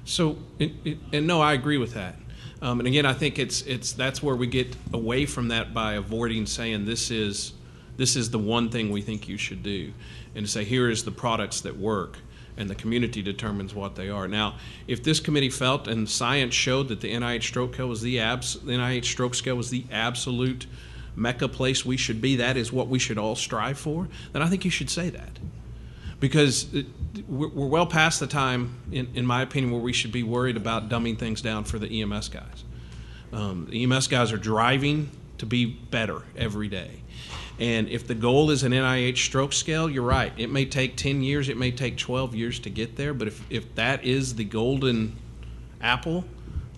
So, and no, I agree with that. And again, I think that's where we get away from that by avoiding saying this is the one thing we think you should do, and to say here is the products that work, and the community determines what they are. Now, if this committee felt and science showed that the NIH stroke scale was the NIH stroke scale was the absolute mecca place we should be, that is what we should all strive for, then I think you should say that. Because we're well past the time, in my opinion, where we should be worried about dumbing things down for the EMS guys. The EMS guys are driving to be better every day. And if the goal is an NIH stroke scale, you're right. It may take 10 years, it may take 12 years to get there, but if that is the golden apple,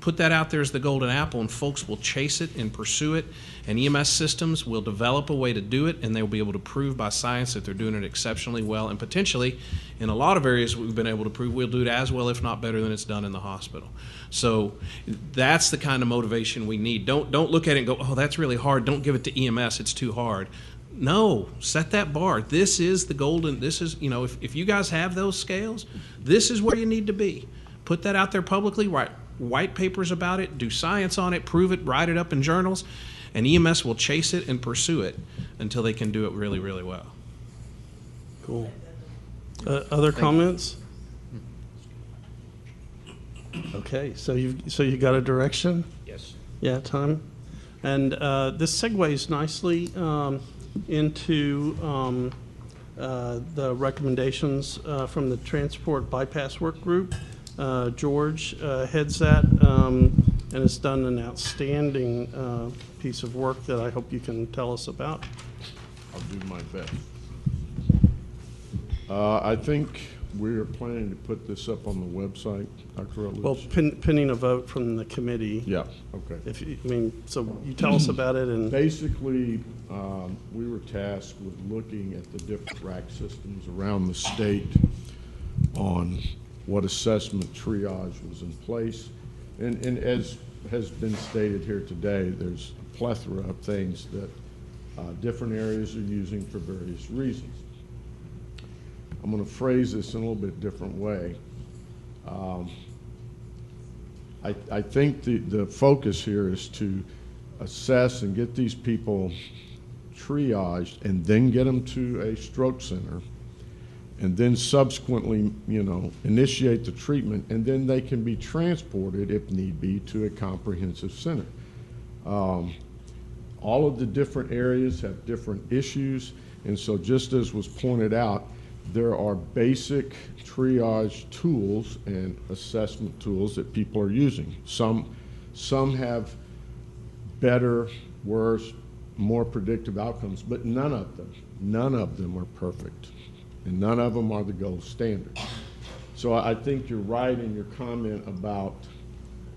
put that out there as the golden apple, and folks will chase it and pursue it, and EMS systems will develop a way to do it, and they'll be able to prove by science that they're doing it exceptionally well, and potentially, in a lot of areas we've been able to prove, we'll do it as well, if not better, than it's done in the hospital. So that's the kind of motivation we need. Don't look at it and go, that's really hard, don't give it to EMS, it's too hard. No, set that bar. This is the golden, if you guys have those scales, this is where you need to be. Put that out there publicly, write white papers about it, do science on it, prove it, write it up in journals, and EMS will chase it and pursue it until they can do it really, really well. Cool. Other comments? Okay, so you got a direction? Yes. Yeah, Tom? And this segues nicely into the recommendations from the Transport Bypass Work Group. George heads that and has done an outstanding piece of work that I hope you can tell us about. I'll do my best. I think we're planning to put this up on the website, Dr. Rutledge. Well, pending a vote from the committee. Yeah, okay. So you tell us about it and. Basically, we were tasked with looking at the different RAC systems around the state on what assessment triage was in place. And as has been stated here today, there's a plethora of things that different areas are using for various reasons. I'm going to phrase this in a little bit different way. I think the focus here is to assess and get these people triaged, and then get them to a stroke center, and then subsequently, initiate the treatment, and then they can be transported, if need be, to a comprehensive center. All of the different areas have different issues, and so just as was pointed out, there are basic triage tools and assessment tools that people are using. Some have better, worse, more predictive outcomes, but none of them are perfect, and none of them are the gold standard. So I think you're right in your comment about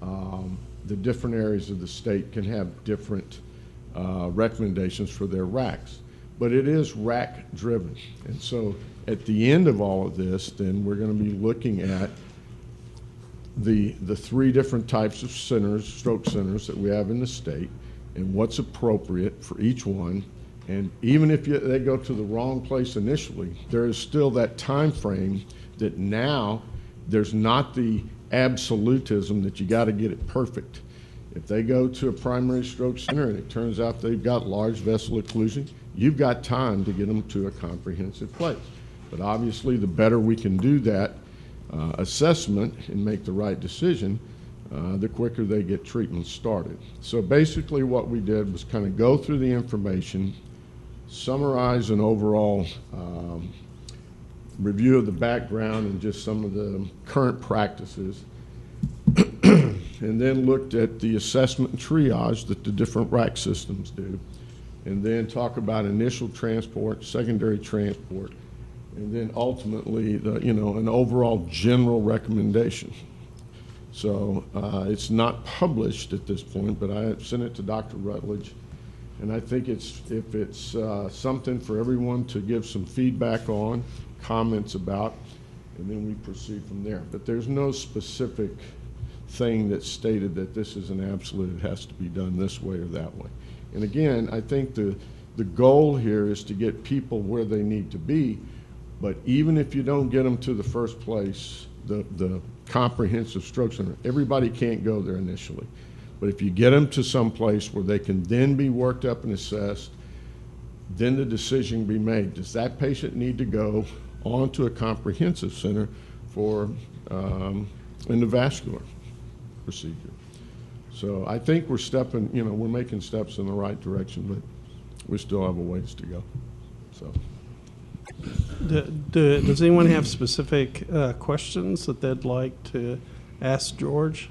the different areas of the state can have different recommendations for their RACs, but it is RAC driven. And so at the end of all of this, then we're going to be looking at the three different types of centers, stroke centers that we have in the state, and what's appropriate for each one. And even if they go to the wrong place initially, there is still that time frame that now there's not the absolutism that you got to get it perfect. If they go to a primary stroke center and it turns out they've got large vessel occlusion, you've got time to get them to a comprehensive place. But obviously, the better we can do that assessment and make the right decision, the quicker they get treatment started. So basically what we did was kind of go through the information, summarize an overall review of the background and just some of the current practices, and then looked at the assessment and triage that the different RAC systems do, and then talk about initial transport, secondary transport, and then ultimately an overall general recommendation. So it's not published at this point, but I sent it to Dr. Rutledge, and I think if it's something for everyone to give some feedback on, comments about, and then we proceed from there. But there's no specific thing that's stated that this is an absolute, it has to be done this way or that way. And again, I think the goal here is to get people where they need to be, but even if you don't get them to the first place, the comprehensive stroke center, everybody can't go there initially. But if you get them to some place where they can then be worked up and assessed, then the decision be made. Does that patient need to go on to a comprehensive center for endovascular procedure? So I think we're making steps in the right direction, but we still have a ways to go. So. Does anyone have specific questions that they'd like to ask George?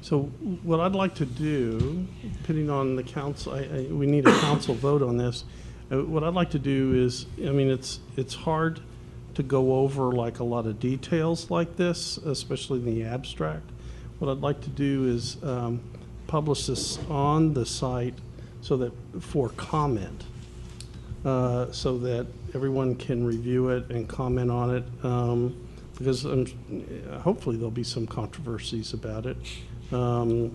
So what I'd like to do, depending on the council, we need a council vote on this. What I'd like to do is, it's hard to go over like a lot of details like this, especially in the abstract. What I'd like to do is publish this on the site so that for comment, so that everyone can review it and comment on it, because hopefully there'll be some controversies about it. One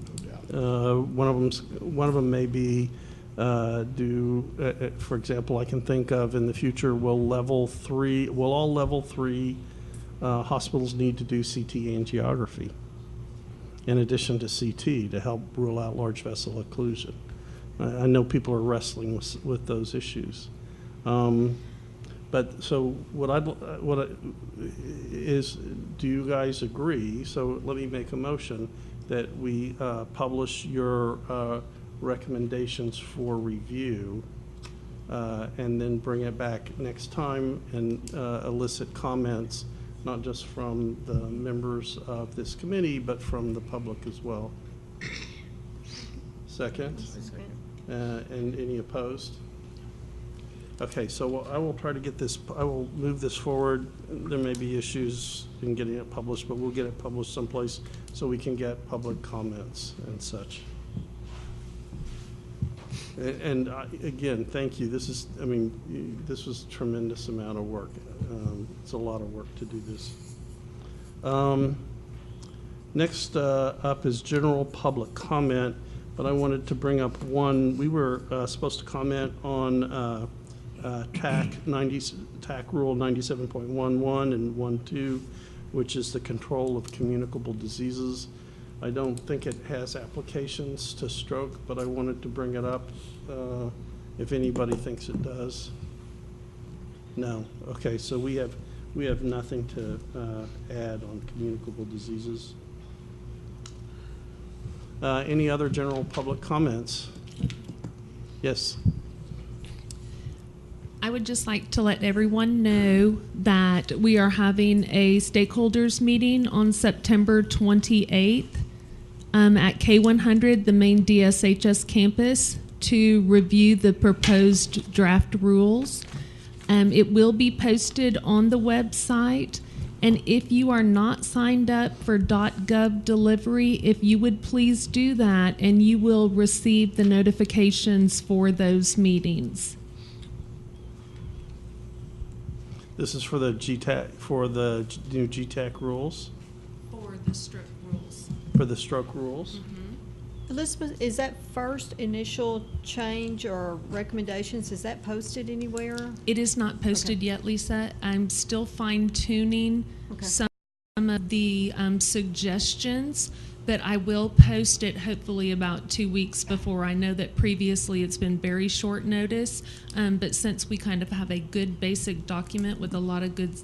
of them may be for example, I can think of in the future, will all level 3 hospitals need to do CT angiography in addition to CT to help rule out large vessel occlusion? I know people are wrestling with those issues. But so do you guys agree? So let me make a motion that we publish your recommendations for review and then bring it back next time and elicit comments, not just from the members of this committee, but from the public as well. Second? And any opposed? Okay, so I will try to get this, I will move this forward. There may be issues in getting it published, but we'll get it published someplace so we can get public comments and such. And again, thank you. This is, this was a tremendous amount of work. It's a lot of work to do this. Next up is general public comment, but I wanted to bring up one. We were supposed to comment on TAC Rule 97.11 and 1.2, which is the control of communicable diseases. I don't think it has applications to stroke, but I wanted to bring it up if anybody thinks it does. No. Okay, so we have nothing to add on communicable diseases. Any other general public comments? Yes. I would just like to let everyone know that we are having a stakeholders meeting on September 28th at K100, the main DSHS campus, to review the proposed draft rules. It will be posted on the website. And if you are not signed up for .gov delivery, if you would please do that, and you will receive the notifications for those meetings. This is for the GTAC, for the new GTAC rules, For the stroke rules. for the stroke rules. Elizabeth, is that first initial change or recommendations, is that posted anywhere? It is not posted Okay. yet, Lisa. I'm still fine tuning Okay. some of the suggestions, but I will post it hopefully about 2 weeks before. I know that previously it's been very short notice, but since we kind of have a good basic document with a lot of good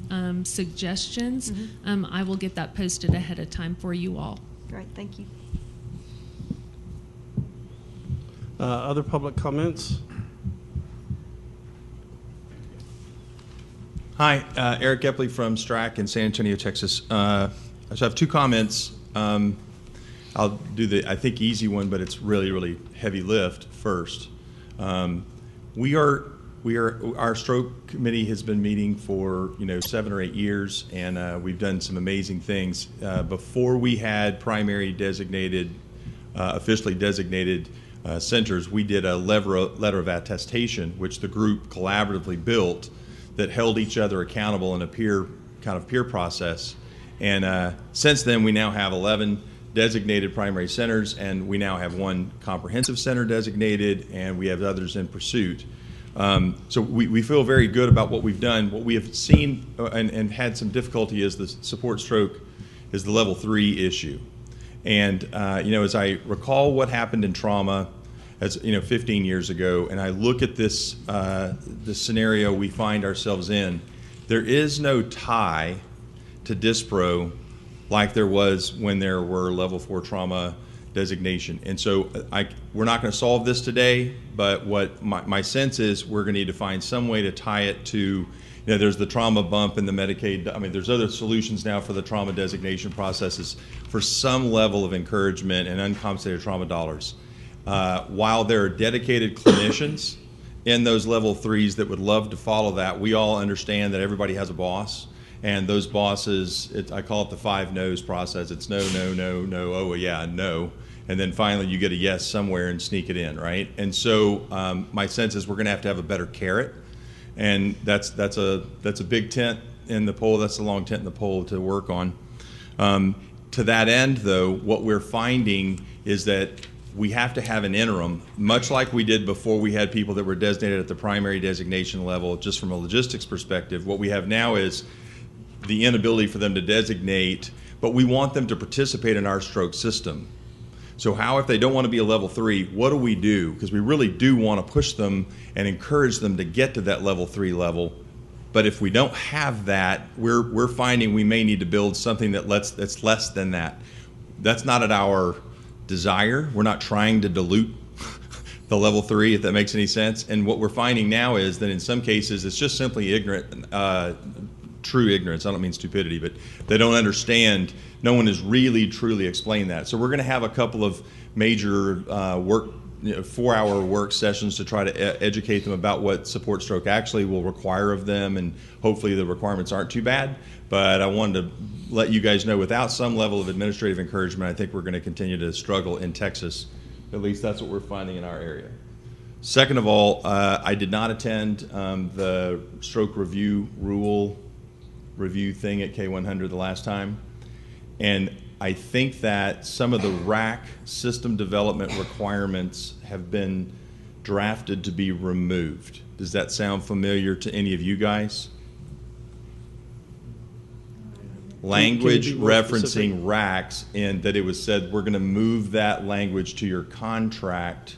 suggestions, I will get that posted ahead of time for you all. Great, thank you. Other public comments? Hi, Eric Epley from STRAC in San Antonio, Texas. So I have two comments. I'll do the, I think, easy one, but it's really, really heavy lift first. Our stroke committee has been meeting for 7 or 8 years, and we've done some amazing things. Before we had primary designated, officially designated centers, we did a letter of attestation, which the group collaboratively built, that held each other accountable in a peer process. And since then, we now have 11 designated primary centers, and we now have 1 comprehensive center designated, and we have others in pursuit. So we feel very good about what we've done. What we have seen and had some difficulty is the support stroke is the level 3 issue. And as I recall what happened in trauma, 15 years ago, and I look at this scenario we find ourselves in, there is no tie to DISPRO like there was when there were level 4 trauma designation. And so we're not going to solve this today, but what my sense is we're going to need to find some way to tie it to, there's the trauma bump in the Medicaid. I mean, there's other solutions now for the trauma designation processes for some level of encouragement and uncompensated trauma dollars. While there are dedicated clinicians in those level 3s that would love to follow that, we all understand that everybody has a boss. And those bosses, I call it the 5 no's process. It's no, no, no, no, oh yeah, no. And then finally you get a yes somewhere and sneak it in, right? And so my sense is we're going to have a better carrot. And that's a big tent in the pole. That's a long tent in the pole to work on. To that end, though, what we're finding is that we have to have an interim, much like we did before we had people that were designated at the primary designation level, just from a logistics perspective. What we have now is the inability for them to designate, but we want them to participate in our stroke system. So how, if they don't want to be a level 3, what do we do? Because we really do want to push them and encourage them to get to that level 3 level. But if we don't have that, we're finding we may need to build something that's less than that. That's not at our desire. We're not trying to dilute the level 3, if that makes any sense. And what we're finding now is that in some cases it's just simply ignorant, true ignorance. I don't mean stupidity, but they don't understand. No one has really truly explained that. So we're going to have a couple of major 4-hour work sessions to try to educate them about what support stroke actually will require of them, and hopefully the requirements aren't too bad. But I wanted to let you guys know, without some level of administrative encouragement, I think we're going to continue to struggle in Texas. At least that's what we're finding in our area. Second of all, I did not attend the stroke review thing at K100 the last time. And I think that some of the RAC system development requirements have been drafted to be removed. Does that sound familiar to any of you guys? language Can you be more specific? referencing racks, and that it was said, we're going to move that language to your contract,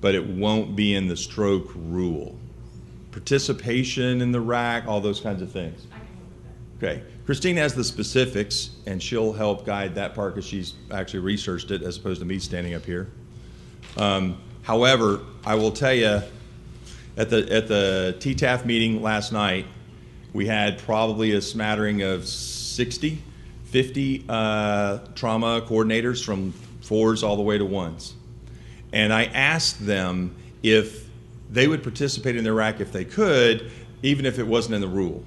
but it won't be in the stroke rule. Participation in the rack, all those kinds of things. Okay. Christine has the specifics, and she'll help guide that part because she's actually researched it as opposed to me standing up here. However, I will tell you, at the TTAF meeting last night, we had probably a smattering of 50 trauma coordinators from 4s all the way to 1s. And I asked them if they would participate in their rack if they could, even if it wasn't in the rule.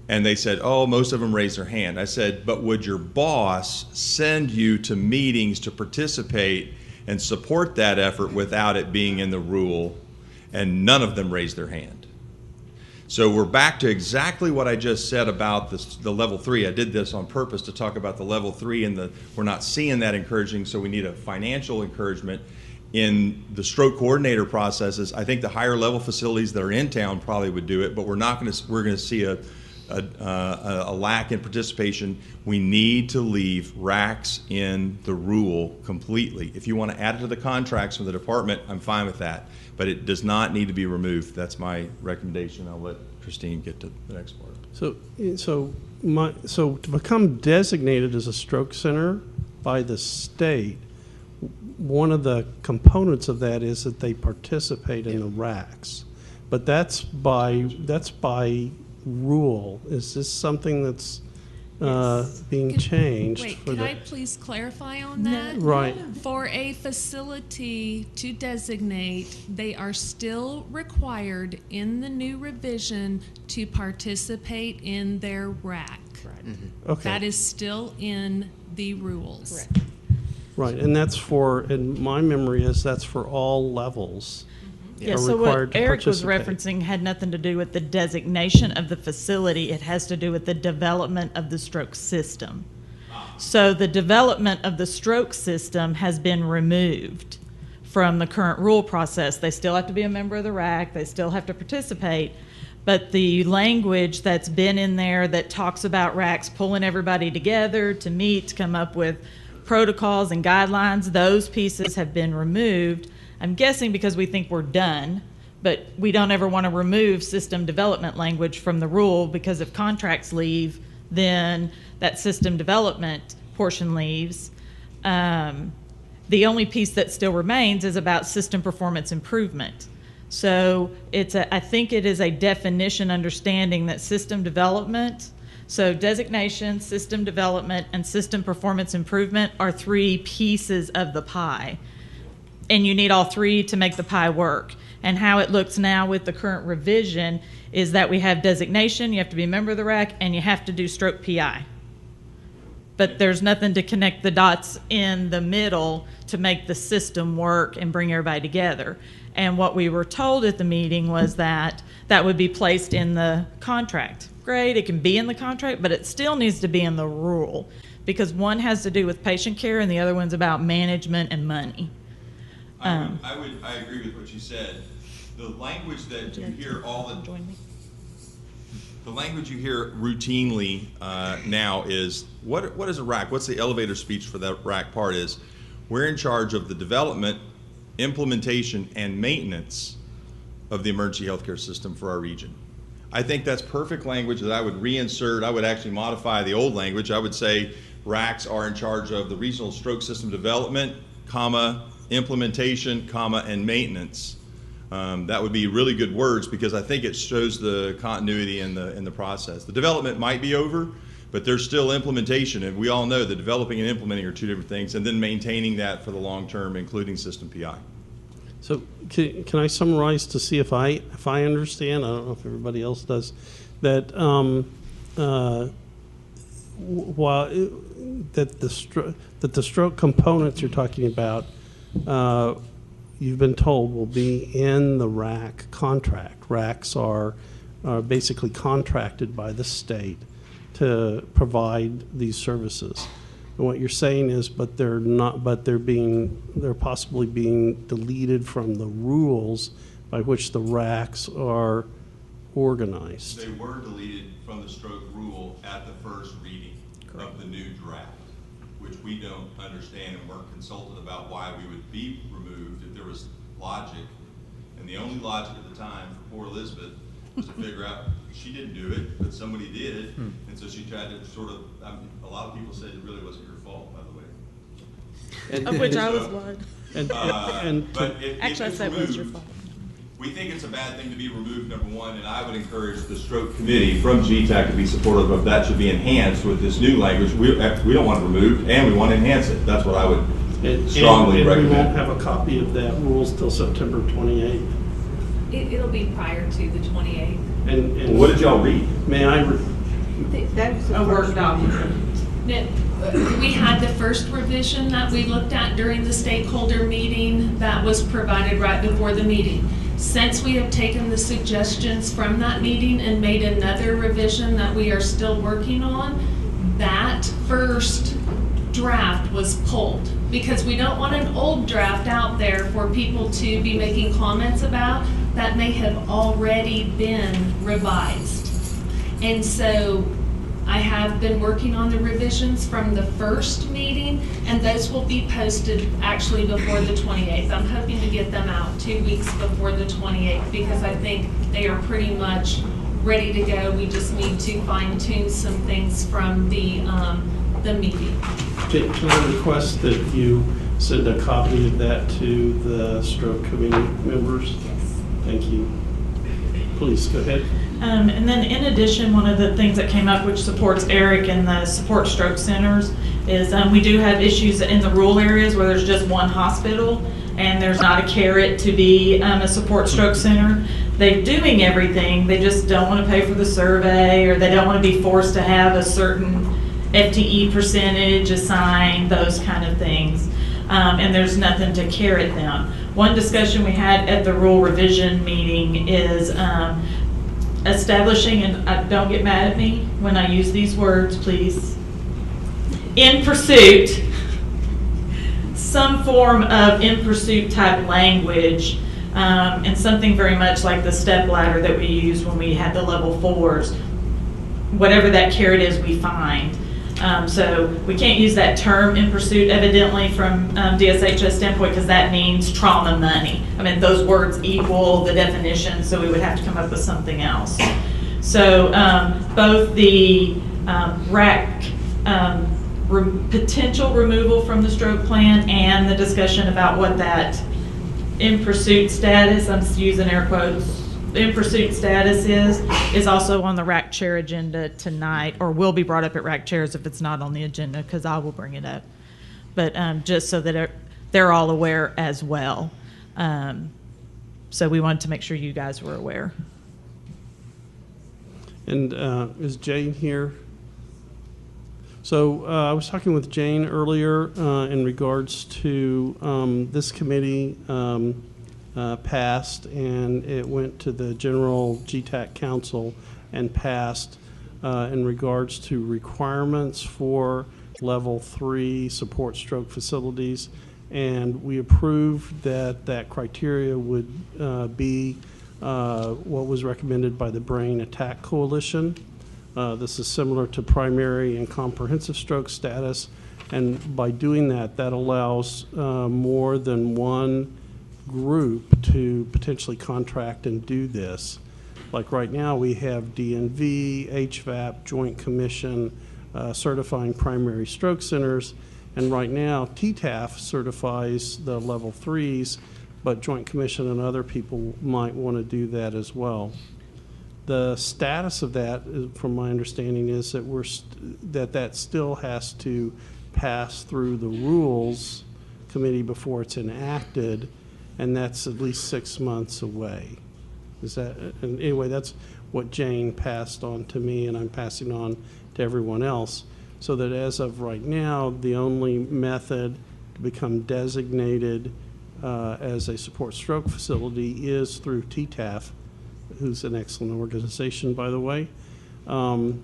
And they said, oh, most of them raised their hand. I said, but would your boss send you to meetings to participate and support that effort without it being in the rule? And none of them raised their hand. So we're back to exactly what I just said about the level 3. I did this on purpose to talk about the level 3, and we're not seeing that encouraging, so we need a financial encouragement. In the stroke coordinator processes, I think the higher level facilities that are in town probably would do it, but we're going to see a lack in participation. We need to leave racks in the rule completely. If you want to add it to the contracts from the department, I'm fine with that, but it does not need to be removed. That's my recommendation. I'll let Christine get to the next part. So to become designated as a stroke center by the state, one of the components of that is that they participate in the racks, but that's by rule. Is this something that's being changed? Wait, for could the, I please clarify on that? Right. For a facility to designate, they are still required in the new revision to participate in their rack. Okay. That is still in the rules. Correct. Right, and that's and my memory is that's for all levels. Yeah, Are so required what to Eric was participate. referencing had nothing to do with the designation of the facility. It has to do with the development of the stroke system. So the development of the stroke system has been removed from the current rule process. They still have to be a member of the RAC. They still have to participate. But the language that's been in there that talks about RACs pulling everybody together to meet, to come up with protocols and guidelines, those pieces have been removed. I'm guessing because we think we're done, but we don't ever want to remove system development language from the rule, because if contracts leave, then that system development portion leaves. The only piece that still remains is about system performance improvement. So I think it is a definition understanding that system development, so designation, system development, and system performance improvement are 3 pieces of the pie. And you need all 3 to make the pie work. And how it looks now with the current revision is that we have designation, you have to be a member of the RAC, and you have to do stroke PI. But there's nothing to connect the dots in the middle to make the system work and bring everybody together. And what we were told at the meeting was that that would be placed in the contract. Great, it can be in the contract, but it still needs to be in the rule, because one has to do with patient care and the other one's about management and money. I agree with what you said. The language that you hear the language you hear routinely now is what is a RAC? What's the elevator speech for that RAC part is? We're in charge of the development, implementation, and maintenance of the emergency healthcare system for our region. I think that's perfect language that I would reinsert. I would actually modify the old language. I would say RACs are in charge of the regional stroke system development, implementation, and maintenance. That would be really good words, because I think it shows the continuity in the process. The development might be over, but there's still implementation, and we all know that developing and implementing are 2 different things, and then maintaining that for the long term, including system PI. So can I summarize to see if I understand? I don't know if everybody else does. That that the stroke components you're talking about, you've been told will be in the RAC contract. RACs are basically contracted by the state to provide these services. And what you're saying is, but they're not. But they're possibly being deleted from the rules by which the RACs are organized. They were deleted from the stroke rule at the first reading of the new draft, which we don't understand and weren't consulted about why we would be removed if there was logic. And the only logic at the time for poor Elizabeth was to figure out she didn't do it, but somebody did. And so she tried to sort of, a lot of people said it really wasn't your fault, by the way. And- Of which I and- was one. But if Actually, I it's said it was your removed, fault. we think it's a bad thing to be removed, number one, and I would encourage the stroke committee from GTAC to be supportive of that. Should be enhanced with this new language. We don't want it removed, and we want to enhance it. That's what I would strongly and recommend. we won't have a copy of that rules till September 28th. It'll be prior to the 28th. And What did y'all read? may I? That was the A Word first document. We had the first revision that we looked at during the stakeholder meeting that was provided right before the meeting. Since we have taken the suggestions from that meeting and made another revision that we are still working on, that first draft was pulled because we don't want an old draft out there for people to be making comments about that may have already been revised. And so I have been working on the revisions from the first meeting, and those will be posted actually before the 28th. I'm hoping to get them out 2 weeks before the 28th because I think they are pretty much ready to go. We just need to fine tune some things from the meeting. Can I request that you send a copy of that to the stroke committee members? Yes. Thank you. Please, go ahead. And then in addition, one of the things that came up which supports Eric and the support stroke centers is we do have issues in the rural areas where there's just one hospital and there's not a carrot to be a support stroke center. They're doing everything, they just don't want to pay for the survey or they don't want to be forced to have a certain FTE percentage assigned, those kind of things. And there's nothing to carrot them. One discussion we had at the rural revision meeting is establishing, and don't get mad at me when I use these words, please, in pursuit, some form of in pursuit type language, and something very much like the step ladder that we used when we had the level 4s. Whatever that carrot is, we find. So we can't use that term in pursuit evidently from DSHS standpoint because that means trauma money. I mean, those words equal the definition, so we would have to come up with something else. So both the RAC potential removal from the stroke plan and the discussion about what that in pursuit status, I'm using air quotes, in pursuit status is also on the RAC chair agenda tonight, or will be brought up at RAC chairs if it's not on the agenda, because I will bring it up. But just so that they're all aware as well. So we wanted to make sure you guys were aware. And is Jane here? So I was talking with Jane earlier in regards to this committee passed, and it went to the General GTAC Council and passed in regards to requirements for level 3 support stroke facilities, and we approved that criteria would be what was recommended by the Brain Attack Coalition. This is similar to primary and comprehensive stroke status, and by doing that allows more than one group to potentially contract and do this. Like right now we have DNV, HVAP, Joint Commission certifying primary stroke centers, and right now TTAF certifies the level 3s, but Joint Commission and other people might want to do that as well. The status of that, from my understanding, is that that still has to pass through the rules committee before it's enacted, and that's at least 6 months away. Is that, and anyway, that's what Jane passed on to me, and I'm passing on to everyone else, so that as of right now, the only method to become designated as a support stroke facility is through TTAF, who's an excellent organization, by the way. But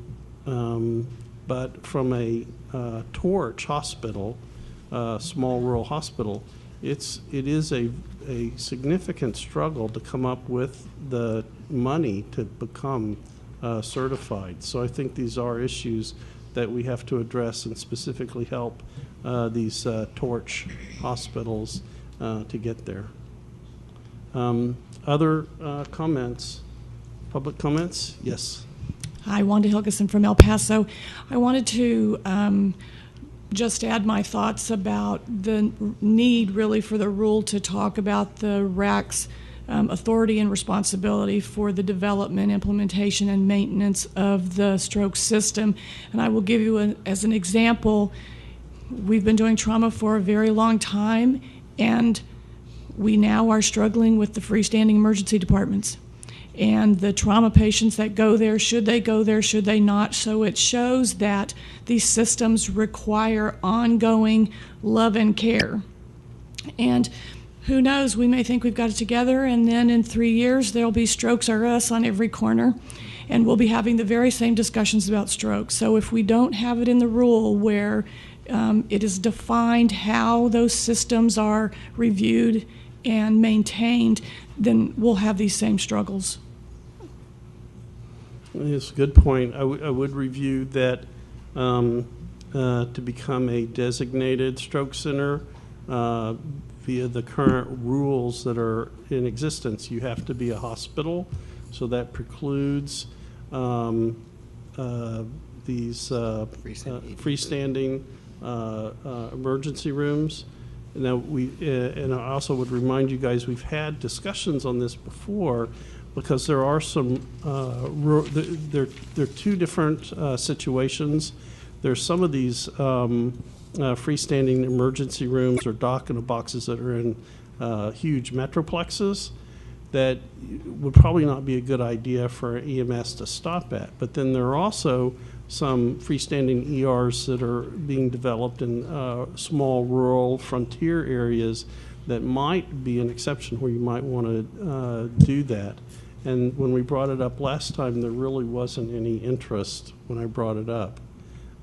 from a Torch hospital, small rural hospital, it is a a significant struggle to come up with the money to become certified. So I think these are issues that we have to address and specifically help these torch hospitals to get there. Other comments? Public comments? Yes. Hi, Wanda Hilgeson from El Paso. I wanted to just add my thoughts about the need really for the rule to talk about the RAC's authority and responsibility for the development, implementation, and maintenance of the stroke system. And I will give you as an example, we've been doing trauma for a very long time, and we now are struggling with the freestanding emergency departments. And the trauma patients that go there, should they go there, should they not? So it shows that these systems require ongoing love and care. And who knows, we may think we've got it together, and then in 3 years there'll be Strokes R Us on every corner, and we'll be having the very same discussions about stroke. So if we don't have it in the rule where it is defined how those systems are reviewed and maintained, then we'll have these same struggles. It's a good point. I would review that to become a designated stroke center via the current rules that are in existence. You have to be a hospital, so that precludes these freestanding emergency rooms. Now, and I also would remind you guys, we've had discussions on this before, because there are some, there are two different situations. There's some of these freestanding emergency rooms or dock-in-a-boxes that are in huge metroplexes that would probably not be a good idea for EMS to stop at. But then there are also some freestanding ERs that are being developed in small rural frontier areas that might be an exception where you might want to do that. And when we brought it up last time, there really wasn't any interest when I brought it up.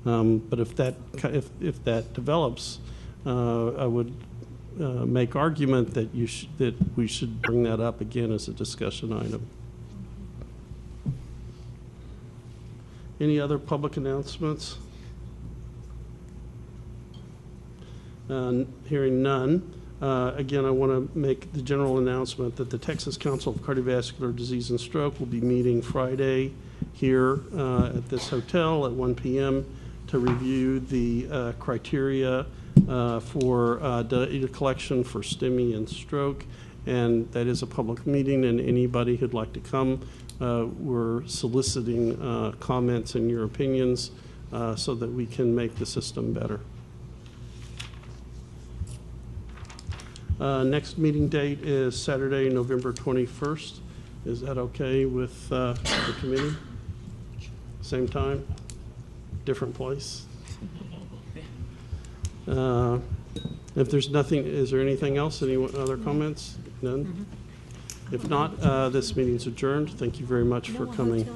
But if that develops, I would make argument that that we should bring that up again as a discussion item. Any other public announcements? Hearing none. Again, I want to make the general announcement that the Texas Council of Cardiovascular Disease and Stroke will be meeting Friday here at this hotel at 1 p.m. to review the criteria for data collection for STEMI and stroke. And that is a public meeting, and anybody who'd like to come, we're soliciting comments and your opinions so that we can make the system better. Next meeting date is Saturday, November 21st. Is that okay with the committee? Same time? Different place? If there's nothing, is there anything else? Any other comments? None? If not, this meeting's adjourned. Thank you very much for coming.